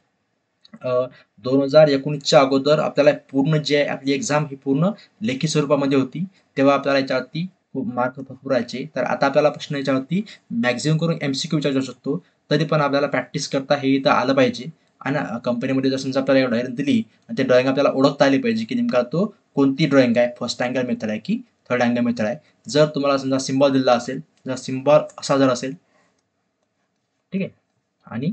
2019च्या अगोदर आपल्याला पूर्ण जे आहे आपली एक्झाम ही पूर्ण लेखी स्वरूपामध्ये होती, तेव्हा आपल्याला याच्यावरती खूप मार्क भरपूर राहायचे. तर आता आपल्याला प्रश्न याच्यावरती मॅक्झिमम करून MCQ विचारू शकतो. तरी पण आपल्याला प्रॅक्टिस करता हे इथं आलं पाहिजे. आणि कंपनीमध्ये जर समजा आपल्याला ड्रॉइंग दिली आणि ते ड्रॉइंग आपल्याला ओळखता आली पाहिजे की नेमका तो कोणती ड्रॉइंग आहे, फर्स्ट अँगल मेथड आहे की थर्ड अँगल मेथड आहे. जर तुम्हाला समजा सिम्बॉल दिला असेल, जर सिम्बॉल असा जर असेल, ठीक आहे, आणि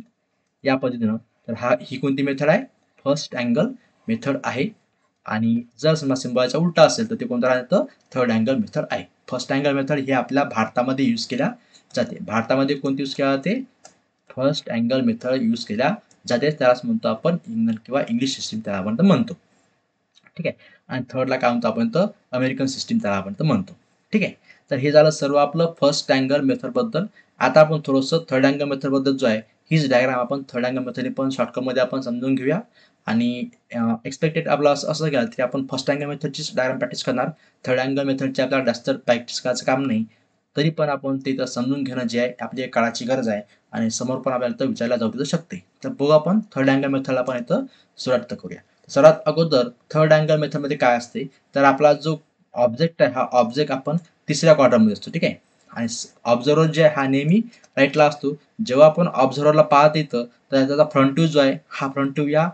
या पद्धतीनं, तर ही कोणती मेथड आहे, फर्स्ट अँगल मेथड आहे. आणि जर समजा सिम्बॉलचा उलटा असेल तर ते कोणतं राहतं, थर्ड अँगल मेथड आहे. फर्स्ट अँगल मेथड हे आपल्या भारतामध्ये यूज केल्या जाते. भारतामध्ये कोणती यूज केल्या जाते, फर्स्ट अँगल मेथड यूज केल्या जाते. त्यालाच म्हणतो आपण इंग्लंड किंवा इंग्लिश सिस्टीम त्याला आपण म्हणतो. ठीक आहे. आणि थर्डला काय म्हणतो आपण, तर अमेरिकन सिस्टीम त्याला आपण म्हणतो. ठीक आहे. तर हे झालं सर्व आपलं फर्स्ट अँगल मेथड बद्दल. आता आपण थोडंसं थर्ड अँगल मेथड बद्दल जो आहे, हीच डायग्राम आपण थर्ड अँगल मेथडने पण शॉर्टकटमध्ये आपण समजून घेऊया. आणि एक्सपेक्टेड आपलं असं घ्या की आपण फर्स्ट अँगल मेथडचीच डायग्राम प्रॅक्टिस करणार. थर्ड अँगल मेथडची आपल्याला जास्त प्रॅक्टिस करायचं काम नाही. तरी पण आपण ते तर समजून घेणं जे आहे आपली एक काळाची गरज आहे. आणि समोर पण आपल्याला तर विचारला जाऊ शकते. तर बघू आपण थर्ड अँगल मेथडला पण इथं सुरुवात करूया. सर्वात अगोदर थर्ड अँगल मेथडमध्ये काय असते, तर आपला जो ऑब्जेक्ट आहे हा ऑब्जेक्ट आपण तिसऱ्या क्वाड्रंटमध्ये असतो. ठीक आहे. आणि ऑब्झर्वर जे आहे हा नेहमी राईटला असतो. जेव्हा आपण ऑब्झर्वरला पाहत येतं तर त्याचा फ्रंट व्ह्यू जो आहे हा फ्रंट व्ह्यू या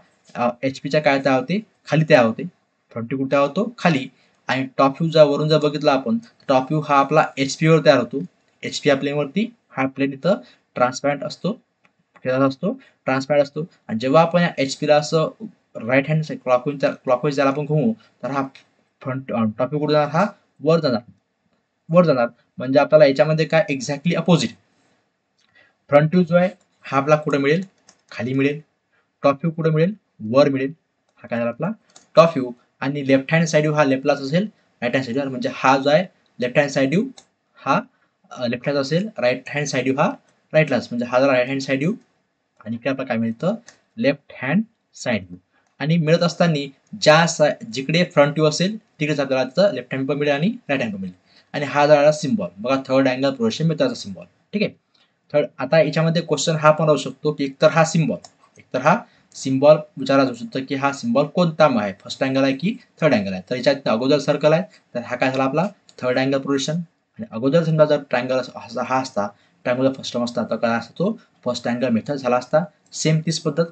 HP काय तयार होते, खाली तयार होते. फ्रंट व्ह्यू कुठे तयार होतो, खाली. आणि टॉप व्ह्यू जर वरून जर बघितला आपण, टॉप व्ह्यू हा आपला HP वर तयार होतो. HP या प्लेनवरती, हा प्लेन इथं ट्रान्सपॅरंट असतो, असतो ट्रान्सपॅरंट असतो. आणि जेव्हा आपण या HP ला असं राईट हँड साईड क्लॉकवाईज ज्याला आपण घुमू, तर हा फ्रंट टॉप व्ह्यू कुठे जाणार, हा वर जाणार, वर जाणार. म्हणजे आपल्याला याच्यामध्ये काय एक्झॅक्टली अपोजिट, फ्रंट व्ह्यू जो आहे हा आपला कुठे मिळेल, खाली मिळेल. टॉप व्ह्यू कुठे मिळेल, वर मिळेल. हा काय झाला आपला टॉप व्ह्यू. आणि लेफ्ट हँड साईड व्ह्यू हा लेफ्टलाच असेल, राईट हँड साईड म्हणजे हा जो आहे लेफ्ट हँड साईड व्ह्यू हा लेफ्ट हँड असेल, राईट हँड साईड व्ह्यू हा राईटलाच. म्हणजे हा जरा राईट हँड साईड व्ह्यू आणि इकडे आपल्याला काय मिळतं, लेफ्ट हँड साईड व्ह्यू. आणि मिळत असताना जिकडे फ्रंट व्ह्यू असेल तिकडेच आपल्याला लेफ्ट हँड पण मिळेल आणि राईट हँड पण मिळेल. आणि हा झाला सिम्बॉल, बघा थर्ड अँगल प्रोजेक्शन मेथडचा सिम्बॉल. ठीक आहे. थर्ड, आता याच्यामध्ये क्वेश्चन हा पण राहू शकतो की एकतर हा सिम्बॉल विचारला जाऊ शकतो की हा सिम्बॉल कोणता आहे, फर्स्ट अँगल आहे की थर्ड अँगल आहे. तर याच्यात अगोदर सर्कल आहे, तर हा काय झाला आपला थर्ड अँगल प्रोजेक्शन. आणि अगोदर समजा जर ट्रायंगल हा असता, ट्रायंगल फर्स्ट टर्म असता, तर काय असतो तो फर्स्ट अँगल मेथड झाला असता. सेम तीच पद्धत.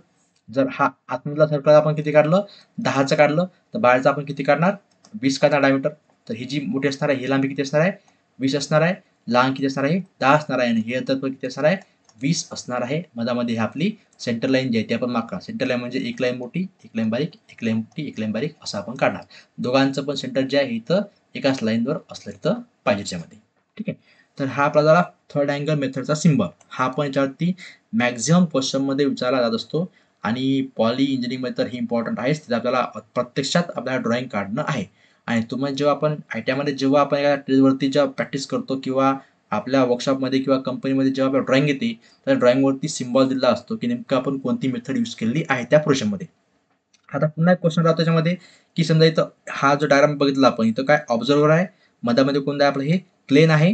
जर हा आतमधला सर्कल आपण किती काढलं, 10चं काढलं, तर बाहेरचं आपण किती काढणार, 20 काढणार डायमीटर. तर ही जी मोठी असणार आहे ही लांबी किती असणार आहे, 20 असणार आहे. लांब किती असणार आहे, 10 असणार आहे. आणि हे अंतर पण किती असणार आहे, 20 असणार आहे. मधामध्ये ही आपली सेंटर लाईन जी आहे ती आपण मार्क करा. सेंटर लाईन म्हणजे एक लाईन मोठी, एक लाईन बारीक, एक लाईन मोठी, एक लाईन बारीक असं आपण काढणार. दोघांचं पण सेंटर जे आहे इथं एकाच लाईनवर असलं इथं पाहिजे त्यामध्ये. ठीक आहे. तर हा आपला झाला थर्ड अँगल मेथडचा सिम्बॉल. हा पण याच्यावरती मॅक्झिमम क्वेश्चनमध्ये विचारला जात असतो. आणि पॉली इंजिनिअरिंगमध्ये तर हे इम्पॉर्टंट आहेच. तिथे आपल्याला प्रत्यक्षात आपल्याला ड्रॉइंग काढणं आहे. आणि तुम्हाला जेव्हा आपण ITI मध्ये जेव्हा आपण या ट्रेडवरती जेव्हा प्रॅक्टिस करतो किंवा आपल्या वर्कशॉपमध्ये किंवा कंपनीमध्ये जेव्हा आपल्याला ड्रॉइंग येते, तर ड्रॉइंगवरती सिम्बॉल दिला असतो की नेमकं आपण कोणती मेथड यूज केलेली आहे त्या प्रोजेक्टमध्ये. आता पुन्हा एक क्वेश्चन राहतो त्याच्यामध्ये की समजा इथं हा जो डायग्राम बघितला आपण, इथं काय ऑब्झर्वर आहे, मधामध्ये कोणतं आहे आपलं हे प्लेन आहे,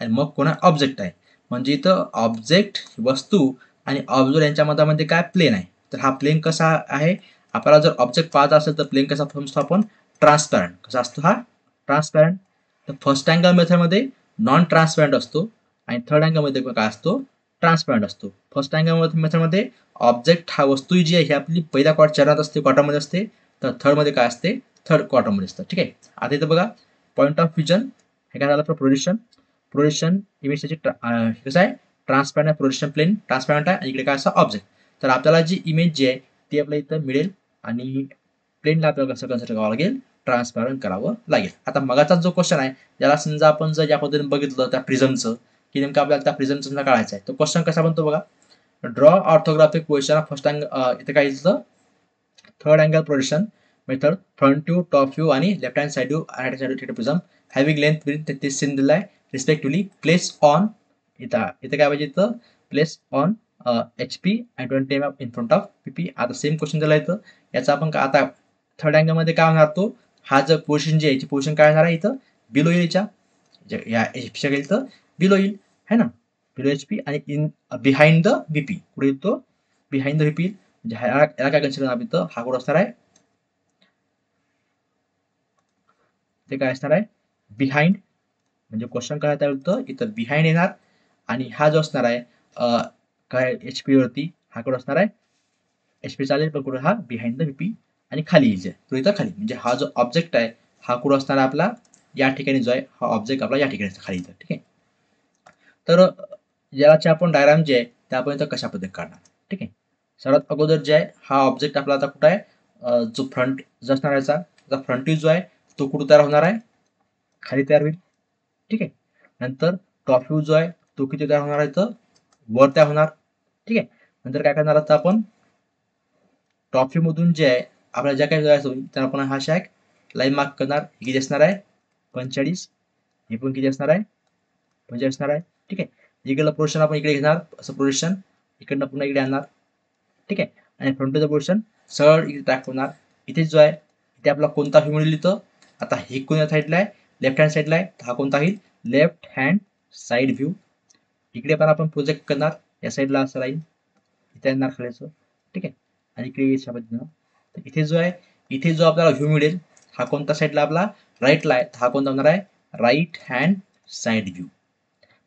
आणि मग कोणा ऑब्जेक्ट आहे. म्हणजे इथं ऑब्जेक्ट वस्तू आणि ऑब्झर्वर यांच्या मधामध्ये काय प्लेन आहे. तर हा प्लेन कसा आहे, आपल्याला जर ऑब्जेक्ट पाहता असेल तर प्लेन कसा समजतो आपण, ट्रान्सपॅरंट. कसा असतो हा, ट्रान्सपॅरंट. तर फर्स्ट अँगल मेथडमध्ये नॉन ट्रान्सपॅरंट असतो. आणि थर्ड अँगलमध्ये काय असतो, ट्रान्सपरंट असतो. फर्स्ट अँगल मेथडमध्ये ऑब्जेक्ट हा वस्तू जी आहे ही आपली पहिल्या चरणात असते, क्वार्टरमध्ये असते. तर थर्डमध्ये काय असते, थर्ड क्वार्टरमध्ये असतं. ठीक आहे. आता इथं बघा पॉईंट ऑफ व्हिजन हे काय झालं, प्रोजेक्शन इमेज त्याची कसं आहे, ट्रान्सपरंट आहे, प्रोजेक्शन प्लेन ट्रान्सपरंट आहे आणि इकडे काय असं ऑब्जेक्ट. तर आपल्याला जी इमेज जी आहे ती आपल्या इथं मिळेल आणि प्लेनला आपल्याला कसं कन्सिडर करावं लागेल, ट्रान्सपरंट करावं लागेल. आता मगाचा जो क्वेश्चन आहे त्याला समजा आपण जर या पद्धतीने बघितलं त्या प्रिझमचं की नेमकं आपल्याला त्या प्रिझमचं समजा काढायचं आहे, तो क्वेश्चन कसा बनतो बघा, draw orthographic position of first angle, इथे काय दिसतं, third angle projection method, front view, top view आणि left hand side view, right side view prism having length with 33 cent दिला आहे रिस्पेक्टिव्हली, प्लेस ऑन, इथं काय पाहिजे, इथं place on HP and 20 mm in front of PP. आता same question दिला इथं, याचा आपण आता थर्ड अँगल मध्ये काय होणार, तो हा जर पोझिशन जी आहे याची पोझिशन काय होणार आहे, इथं बिलो येईल, या HP च्या इथं बिलो येईल है ना, बिलो HP आणि इन बिहाइंड द VP, पुढे येतो बिहाइंड द VP, म्हणजे याला काय कन्सिडर करणार, इथं हा कोड असणार आहे, ते काय असणार आहे बिहाइंड, म्हणजे क्वेश्चन काय होतं इथं बिहाइंड येणार आणि हा जो असणार आहे काय HP वरती हा कोड असणार आहे HP चालेल, पण कुठे हा बिहाइंड द VP आणि खाली येईल तो इथं खाली, म्हणजे हा जो ऑब्जेक्ट आहे हा कुठं असणार आहे आपला या ठिकाणी जो आहे हा ऑब्जेक्ट आपला या ठिकाणी खाली येतो. ठीक आहे. तर याची आपण डायग्राम जे आहे ते आपण इथं कशा पद्धतीने काढणार. ठीक आहे. सर्वात अगोदर जे आहे हा ऑब्जेक्ट आपला आता कुठं आहे, जो फ्रंट जो असणार याचा फ्रंट व्ह्यू जो आहे तो कुठं तयार होणार आहे, खाली तयार होईल. ठीक आहे. नंतर टॉप व्ह्यू जो आहे तो किती तयार होणार आहे, तर वर तयार होणार. ठीक आहे. नंतर काय करणार आता आपण टॉप व्ह्यू मधून जे आहे आपल्याला ज्या काही जायचं होईल तर आपण हा शॅक लाईन मार्क करणार, हे किती असणार आहे 45, हे पण किती असणार आहे 45 असणार आहे. ठीक आहे. इकडलं पोर्शन आपण इकडे घेणार, असं पोझिशन इकडनं पुन्हा इकडे आणणार. ठीक आहे. आणि फ्रंटचं पोर्शन सरळ इथे ट्रॅक होणार. इथे जो आहे इथे आपला कोणता व्ह्यू मिळेल, इथं आता हे कोणत्या साईडला आहे, लेफ्ट हँड साईडला आहे, हा कोणता येईल लेफ्ट हँड साईड व्ह्यू. इकडे पण आपण प्रोजेक्ट करणार, या साईडला असं राहील, इथे येणार खालीचं. ठीक आहे. आणि इकडे अशा पद्धतीनं, तर इथे जो आहे इथे जो आपल्याला व्ह्यू मिळेल हा कोणता साईडला आपला राईटला आहे, हा कोणता होणार आहे राईट हँड साईड व्ह्यू.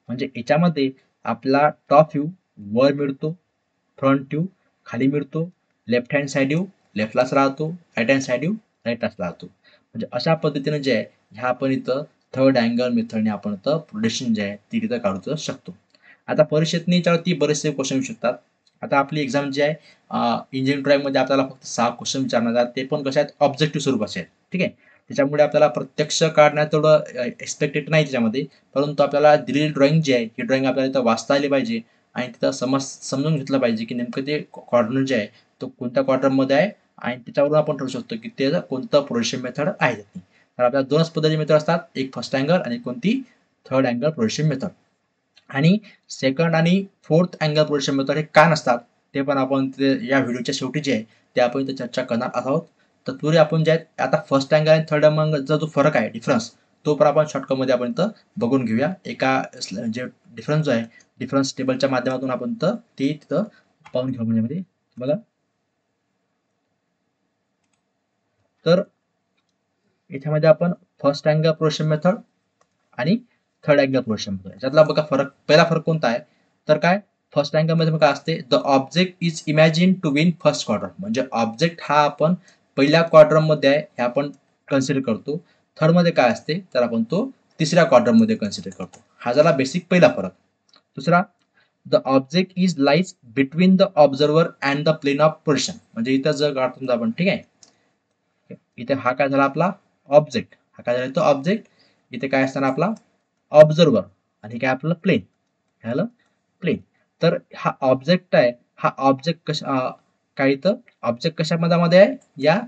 म्हणजे याच्यामध्ये आपला टॉप व्ह्यू वर मिळतो, फ्रंट व्ह्यू खाली मिळतो, लेफ्ट हँड साईड व्ह्यू लेफ्टलाच राहतो, राईट हँड साईड व्ह्यू राईटलाच राहतो. म्हणजे अशा पद्धतीने जे आहे ह्या आपण इथं थर्ड अँगल मेथडने आपण इथं प्रोजेक्शन जे आहे ती तिथं काढू शकतो. आता परीक्षेतनी याच्यावरती बरेचसे क्वेश्चन येऊ शकतात. आता आपली एक्झाम जी आहे इंजिनिअरिंग ड्रॉइंग मध्ये आपल्याला फक्त 6 क्वेश्चन विचारणार आहेत, ते पण कशा आहेत ऑब्जेक्टिव्ह स्वरूपाचे आहेत. ठीक आहे. त्याच्यामुळे आपल्याला प्रत्यक्ष काढण्यात तेवढं एक्सपेक्टेड नाही त्याच्यामध्ये, परंतु आपल्याला दिलेली ड्रॉइंग जी आहे ही ड्रॉइंग आपल्याला इथं वाचता आली पाहिजे आणि तिथं समजून घेतलं पाहिजे की नेमकं ते क्वाड्रंट जे आहे तो कोणत्या क्वाड्रंटमध्ये आहे आणि त्याच्यावरून आपण ठरवू शकतो की ते कोणतं प्रोजेक्शन मेथड आहे. तर आपल्याला दोनच पद्धतीचे मेथड असतात, एक फर्स्ट अँगल आणि कोणती थर्ड अँगल प्रोजेक्शन मेथड. आणि सेकंड आणि फोर्थ अँगल प्रोजेक्शन मेथड हे का नसतात ते पण आपण या व्हिडिओच्या शेवटी जे आहे ते आपण इथे चर्चा करणार आहोत. तत्पूर्वी आपण जे आहे आता फर्स्ट अँगल आणि थर्ड अँगलचा जो फरक आहे डिफरन्स, तो पण आपण शॉर्टकटमध्ये आपण इथं बघून घेऊया. एका जे डिफरन्स जो आहे डिफरन्स टेबलच्या माध्यमातून आपण ते तिथं पाहून घेऊ म्हणजे बघा. तर याच्यामध्ये आपण फर्स्ट अँगल प्रोजेक्शन मेथड आणि थर्ड अँगल प्रोजेक्शन मेथड याच्यातला बघा फरक, पहिला फरक कोणता आहे तर काय फर्स्ट अँगल मध्ये काय असते, the object is imagine to win first quarter, म्हणजे ऑब्जेक्ट हा आपण पहिल्या क्वार्टर मध्ये आहे हे आपण कन्सिडर करतो. थर्ड मध्ये काय असते तर आपण तो तिसऱ्या क्वार्टर मध्ये कन्सिडर करतो. हा झाला बेसिक पहिला फरक. दुसरा, the object is lies between the observer and the plane of position, म्हणजे इथं जर काढतो आपण ठीक आहे, इथे हा काय झाला आपला ऑब्जेक्ट, हा काय झाला तो ऑब्जेक्ट, इथे काय असणार आपला ऑब्झर्वर आणि काय आपलं प्लेन झालं प्लेन. तर हा ऑब्जेक्ट आहे, हा ऑब्जेक्ट कशा काय इथं ऑब्जेक्ट कशा मधामध्ये आहे या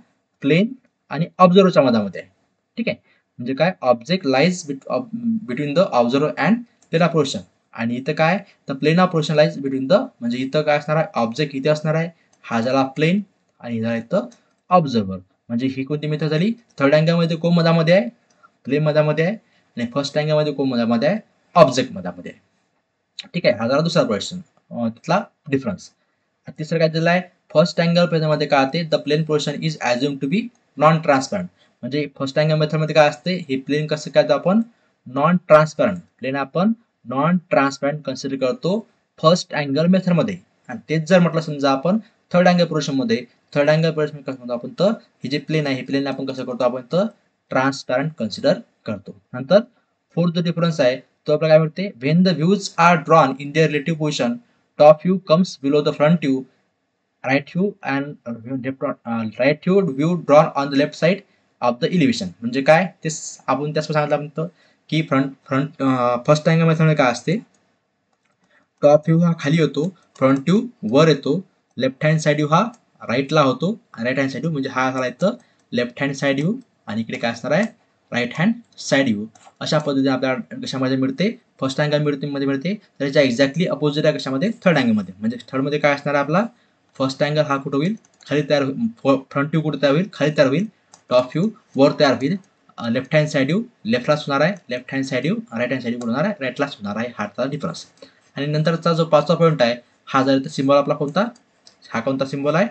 प्लेन आणि ऑब्झर्वरच्या मधामध्ये आहे. ठीक आहे. म्हणजे काय object lies between the observer and plane of position, आणि इथं काय the plane of position lies between the, म्हणजे इथं काय असणार आहे ऑब्जेक्ट इथे असणार आहे, हा झाला प्लेन आणि झाला इथं ऑब्झर्वर. म्हणजे ही कोणती मेथड झाली, थर्ड अँगल मध्ये कोण मधामध्ये आहे प्लेन मधामध्ये आहे आणि फर्स्ट अँगल मध्ये कोण मधामध्ये आहे ऑब्जेक्ट मधामध्ये आहे. ठीक आहे. हा झाला दुसरा क्वेश्चन, तिथला डिफरन्स. तिसरं काय दिलं आहे, फर्स्ट अँगल मेथडमध्ये काय असते, the plane portion is assume to be non transparent, म्हणजे फर्स्ट अँगल मेथडमध्ये काय असते हे प्लेन कसं काय आपण नॉन ट्रान्सपरंट प्लेन आपण नॉन ट्रान्सपरंट कन्सिडर करतो फर्स्ट अँगल मेथडमध्ये. आणि तेच जर म्हटलं समजा आपण थर्ड अँगल प्रोजेक्शनमध्ये, थर्ड अँगल प्रोजेक्शन कसं म्हणतो आपण, तर हे जे प्लेन आहे हे प्लेन आपण कसं करतो आपण, तर ट्रान्सपरंट कन्सिडर करतो. नंतर फोर्थ जो डिफरन्स आहे तो आपल्याला काय म्हणते, when the views are drawn in their relative position, top view comes below the front view, right view and right view drawn on the left side of the elevation. म्हणजे काय ते आपण त्याच सांगितलं म्हणतो की फर्स्ट अँगल मेथडमध्ये काय असते, टॉप व्ह्यू हा खाली होतो, फ्रंट व्ह्यू वर येतो, लेफ्ट हँड साइड व्ह्यू हा राईटला होतो, राईट हँड साइड व्ह्यू म्हणजे हा झाला इथं लेफ्ट हँड साइड व्ह्यू, आणि इकडे काय असणार आहे राईट हँड साइड व्ह्यू. अशा पद्धतीने आपल्याला कशामध्ये मिळते, फर्स्ट अँगल मध्ये मिळते. त्याच्या एक्झॅक्टली अपोजिट आहे कशामध्ये, थर्ड अँगलमध्ये. म्हणजे थर्डमध्ये काय असणार आहे आपला, फर्स्ट अँगल हा कुठं होईल, खाली तयार होईल, फ्रंट व्ह्यू कुठे तयार होईल, खाली तयार होईल, टॉप व्ह्यू वर तयार होईल, लेफ्ट हँड साइड व्ह्यू लेफ्टलाच होणार आहे, left hand side view right hand side view होणार आहे, राईटलाच होणार आहे. हा डिफरन्स. आणि नंतरचा जो पाचवा पॉईंट आहे, हा जर सिम्बॉल आपला कोणता, हा कोणता सिम्बॉल आहे,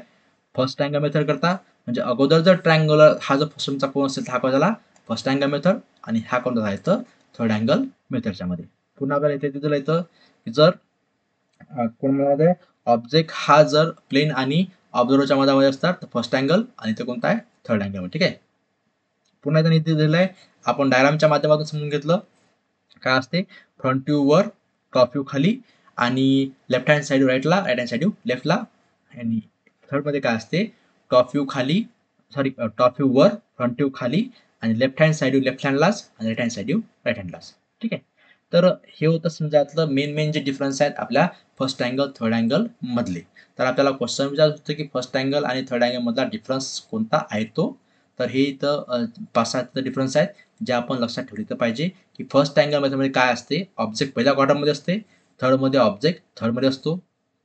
फर्स्ट अँगल मेथड करता. म्हणजे अगोदर जर ट्रायंगुलर हा जो फर्स्टचा कोण असेल हा कोण झाला फर्स्ट अँगल मेथड, आणि हा कोणता झाला इथं थर्ड अँगल मेथडच्या मध्ये. पुन्हा आपल्याला इथे दिलं इथं जर कोणमध्ये ऑब्जेक्ट हा जर प्लेन आणि ऑब्झर्वरच्या मध्ये असतात तर फर्स्ट अँगल, आणि इथं कोणता आहे थर्ड अँगल. ठीक आहे. पुन्हा इथे इथे दिलेलं आहे, आपण डायग्रामच्या माध्यमातून समजून घेतलं. काय असते, फ्रंट व्ह्यू वर, टॉप व्ह्यू खाली, आणि लेफ्ट हँड साइड राईटला, राईट हँड साइड लेफ्टला. आणि थर्ड मध्ये काय असते, टॉप व्ह्यू खाली, सॉरी टॉप व्ह्यू वर, फ्रंट व्ह्यू खाली, आणि लेफ्ट हँड साइड लेफ्ट हँडलाच, आणि राईट हँड साइड राईट हँडलाच. ठीक आहे. तर हे होतं समजा यातलं मेन जे डिफरन्स आहेत आपल्या फर्स्ट अँगल थर्ड अँगल मधले. तर आपल्याला क्वेश्चन विचारत होतं की फर्स्ट अँगल आणि थर्ड अँगल मधला डिफरन्स कोणता आहे तो. तर हे इथं 5-6 डिफरन्स आहेत जे आपण लक्षात ठेवले तर पाहिजे. की फर्स्ट अँगल मेथडमध्ये काय असते, ऑब्जेक्ट पहिल्या क्वाड्रंटमध्ये असते, थर्डमध्ये ऑब्जेक्ट थर्डमध्ये असतो.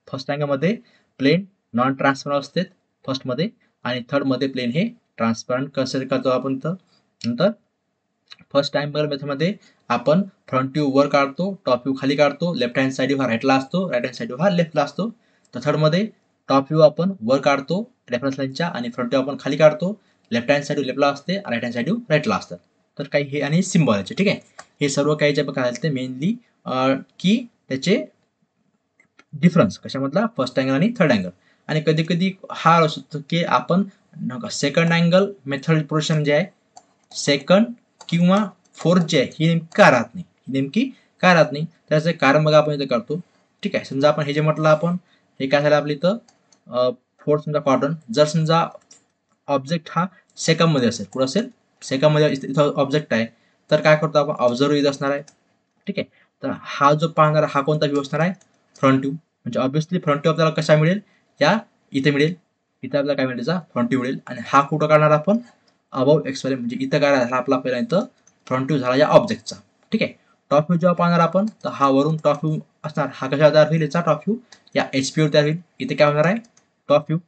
फर्स्ट अँगलमध्ये प्लेन नॉन ट्रान्सपरंट असते फर्स्टमध्ये, आणि थर्डमध्ये प्लेन हे ट्रान्सपरंट कन्सिडर करतो आपण. तर नंतर फर्स्ट अँगल मेथडमध्ये आपण फ्रंट व्ह्यू वर काढतो, टॉप व्ह्यू खाली काढतो, लेफ्ट हँड साइड व्ह्यू हा राईटला असतो, राईट हँड साइड व्ह्यू हा लेफ्टला असतो. तर थर्डमध्ये टॉप व्ह्यू आपण वर काढतो रेफरन्स लाईनच्या, आणि फ्रंट व्ह्यू आपण खाली काढतो, लेफ्ट हँड साइड लेफ्टला असते, राईट हँड साइड राईटला असतात. तर काही हे आणि सिम्बॉलचे. ठीक आहे. हे सर्व काही जे काय ते मेनली की त्याचे डिफरन्स कशामधला, फर्स्ट अँगल आणि थर्ड अँगल. आणि कधी कधी हा असतो की आपण सेकंड अँगल मेथड प्रोजेक्शन जे आहे, सेकंड किंवा फोर्थ जे आहे ही नेमकी का राहत नाही, नेमकी काय राहत नाही, त्याचं कारण बघा आपण इथं करतो. ठीक आहे. समजा आपण हे जे म्हटलं आपण, हे काय झालं आपलं इथं फोर्थ समजा क्वाड्रंट, जर समजा ऑब्जेक्ट हा सेकंड मध्ये असेल, कुठं असेल सेकंड मध्ये इथं ऑब्जेक्ट आहे, तर काय करतो आपण, ऑब्झर्व इथं असणार आहे. ठीक आहे. तर हा जो पाहणारा हा कोणता व्ह्यू असणार आहे, फ्रंट व्ह्यू. म्हणजे ऑब्विसली फ्रंट व्ह्यू आपल्याला कशा मिळेल, या इथे मिळेल, इथे आपल्याला काय मिळेल, फ्रंट व्ह्यू मिळेल. आणि हा कुठं काढणार आपण, अबाव एक्स वाय, म्हणजे इथं काय झाला आपला पहिला इथं फ्रंट व्ह्यू झाला या ऑब्जेक्टचा. ठीक आहे. टॉप व्ह्यू जेव्हा पाहणार आपण, तर हा वरून टॉप व्ह्यू असणार, हा कशा तयार होईल, याचा टॉप व्ह्यू या एच पी वर तयार होईल. इथे काय होणार आहे, टॉप व्ह्यू,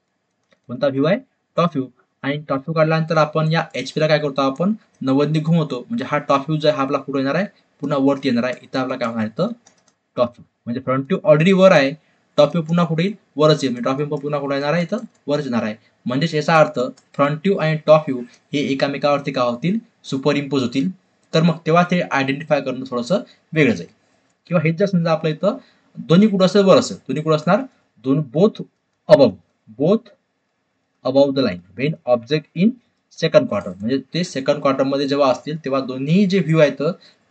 कोणता व्ह्यू आहे, टॉप व्ह्यू. आणि टॉप व्ह्यू काढल्यानंतर आपण या एच पी ला काय करतो, आपण 90 घुमवतो, म्हणजे हा टॉप व्ह्यू जो आहे हा आपला कुठे येणार आहे, पुन्हा वरती येणार आहे. इथं आपला काय होणार आहे, टॉप व्ह्यू. म्हणजे फ्रंट व्ह्यू ऑलरेडी वर आहे, टॉप व्ह्यू पुन्हा कुठे येईल, वरच येईल. टॉप व्ह्यू पुन्हा कुठे येणार आहे, इथं वरच येणार आहे. म्हणजे याचा अर्थ फ्रंट व्ह्यू आणि टॉप व्ह्यू हे एकामेकावरती काय होतील, सुपर इम्पोज होतील. तर मग तेव्हा ते आयडेंटिफाय करणं थोडंसं वेगळं जाईल. किंवा हेच जर समजा आपलं इथं दोन्ही कुठं असेल, वर असेल, दोन्ही कुठं असणार, both above the line Wien object in second quarter. म्हणजे ते सेकंड क्वार्टर मध्ये जेव्हा असतील तेव्हा दोन्ही जे व्ह्यू आहेत,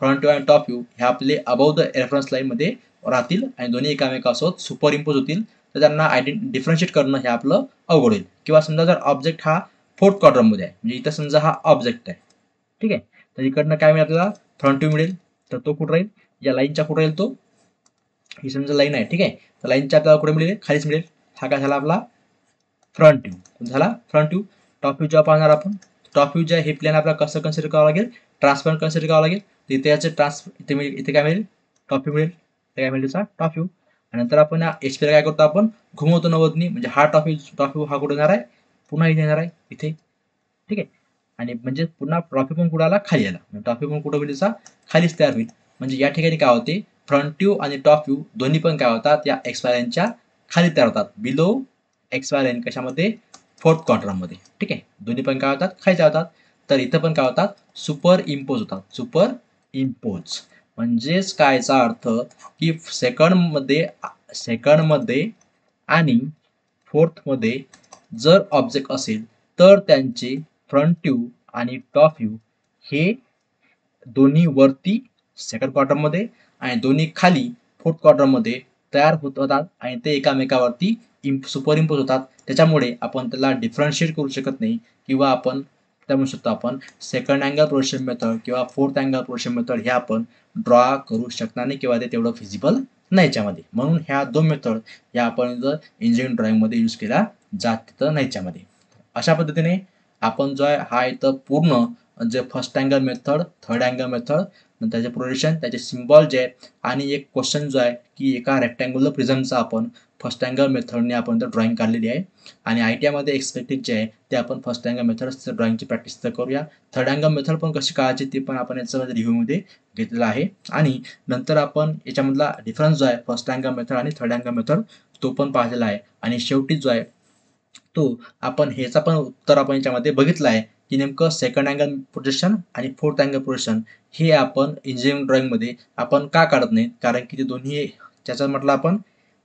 फ्रंट व्ह्यू आणि टॉप व्ह्यू हे आपले अबाव द रेफरन्स लाईन मध्ये राहतील, आणि दोन्ही एकामेकासोबत सुपर इम्पोज होतील. तर त्यांना डिफरन्शिएट करणं हे आपलं अवघड होईल. किंवा समजा जर ऑब्जेक्ट हा फोर्थ क्वार्टर मध्ये आहे, म्हणजे इथं समजा हा ऑब्जेक्ट आहे. ठीक आहे. तर इकडनं काय मिळेल आपल्याला, फ्रंट व्ह्यू मिळेल. तर तो कुठं राहील, या लाईनच्या कुठं राहील, तो ही समजा लाईन आहे. ठीक आहे. तर लाईनच्या आपल्याला कुठे मिळेल, खालीच मिळेल. हा काय झाला आपला फ्रंट व्ह्यू झाला. Front view. टॉप व्ह्यू जेव्हा पाहणार आपण, टॉप व्ह्यू जे आहे हे प्लेन आपल्याला कसं कन्सिडर करावं लागेल, ट्रान्सपरंट कन्सिडर करावं लागेल. इथे याचे इथे मिळेल, इथे काय मिळेल, टॉप व्ह्यू मिळेल. इथे काय मिळेल, त्याचा टॉप व्ह्यू. आणि नंतर आपण एच पी काय करतो, आपण घुमवतो 90 म्हणजे हा टॉप व्ह्यू हा कुठे येणार आहे, पुन्हा इथे येणार आहे, इथे. ठीक आहे. आणि म्हणजे पुन्हा टॉप व्ह्यू पण कुठे आला, खाली आला. टॉप व्ह्यू पण कुठं होईल, त्याचा खालीच तयार होईल. म्हणजे या ठिकाणी काय होते, फ्रंट व्ह्यू आणि टॉप व्ह्यू दोन्ही पण काय होतात, या एक्स वाय लाईनच्या खाली तयार होतात, बिलो एक्स वाय लाईन. कशामध्ये, फोर्थ क्वार्टरमध्ये. ठीक आहे. दोन्ही पण काय होतात, खाली तयार होतात. तर इथं पण काय होतात, सुपर इम्पोज होतात, सुपर इम्पोज. म्हणजेच काय याचा अर्थ की सेकंडमध्ये आणि फोर्थमध्ये जर ऑब्जेक्ट असेल तर त्यांचे फ्रंट व्ह्यू आणि टॉप व्ह्यू हे दोन्ही वरती सेकंड क्वार्टरमध्ये आणि दोन्ही खाली फोर्थ क्वार्टरमध्ये तयार होत होतात आणि ते एकामेकावरती सुपर इम्पोज होतात. त्याच्यामुळे आपण त्याला डिफरन्शिएट करू शकत नाही किंवा आपण त्या म्हणू शकतो आपण सेकंड अँगल प्रोजेक्शन मेथड किंवा फोर्थ अँगल प्रोजेक्शन मेथड हे आपण ड्रॉ करू शकणार नाही किंवा ते तेवढं फिजिबल नाही याच्यामध्ये. म्हणून ह्या दोन मेथड या आपण जर इंजिनिअरिंग ड्रॉइंगमध्ये यूज केल्या जात नाही याच्यामध्ये. अशा पद्धतीने आपण जो आहे हा इथं पूर्ण जे first angle method, third angle method, त्याचे प्रोजेक्शन, त्याचे सिम्बॉल जे आहे आणि एक क्वेश्चन जो आहे की एका रेक्टँग्युलर प्रिझमचा आपण फर्स्ट अँगल मेथडने आपण तर ड्रॉइंग काढलेली आहे आणि ITIमध्ये एक्सपेक्टेड जे आहे ते आपण फर्स्ट अँगल मेथड ड्रॉइंगची प्रॅक्टिस तर करूया. थर्ड अँगल मेथड पण कशी काढायची ते पण आपण याच्यामध्ये रिव्ह्यूमध्ये घेतलेलं आहे आणि नंतर आपण याच्यामधला डिफरन्स जो आहे फर्स्ट अँगल मेथड आणि थर्ड अँगल मेथड तो पण पाहिलेला आहे आणि शेवटी जो आहे तो आपण ह्याचा पण उत्तर आपण याच्यामध्ये बघितलं आहे की नेमकं सेकंड अँगल प्रोजेक्शन आणि फोर्थ अँगल प्रोजेक्शन हे आपण इंजिनिअरिंग ड्रॉइंगमध्ये आपण का काढत नाही, कारण की ते दोन्ही त्याच्यात म्हटलं आपण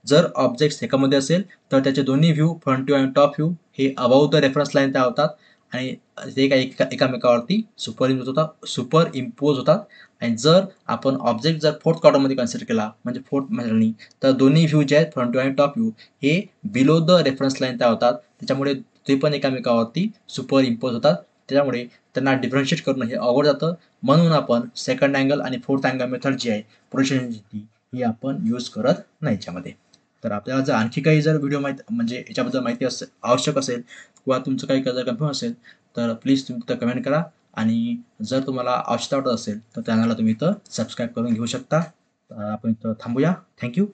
जर ऑब्जेक्ट सेकंडमध्ये असेल तर त्याचे दोन्ही व्ह्यू फ्रंट व्ह्यू आणि टॉप व्ह्यू हे अबाव द रेफरन्स लाईन तयार होतात आणि ते एकामेकावरती सुपर इम्पोज होतात आणि जर आपण ऑब्जेक्ट जर फोर्थ क्वार्टरमध्ये कन्सिडर केला म्हणजे फोर्थ मेथडनी तर दोन्ही व्ह्यू जे आहेत फ्रंट व्ह्यू आणि टॉप व्ह्यू हे बिलो द रेफरन्स लाईन तयार होतात. त्याच्यामुळे ते पण एकामेकावरती सुपर इम्पोज होतात. त्याच्यामुळे त्यांना डिफरन्शिएट करणं हे अवघड जातं. म्हणून आपण सेकंड अँगल आणि फोर्थ अँगल मेथड जी आहे प्रोजेक्शनची ही आपण यूज करत नाही याच्यामध्ये. तर आपल्याला जर आणखी काही जर व्हिडिओ म्हणजे याच्याबद्दल माहिती आवश्यक असेल किंवा तुमचं काही जर कन्फ्युजन असेल तर प्लीज तुम्ही इथं कमेंट करा आणि जर तुम्हाला आवश्यकता वाटत असेल तर चॅनलला तुम्ही इथं सबस्क्राईब करून घेऊ शकता. आपण इथं थांबूया. थँक्यू.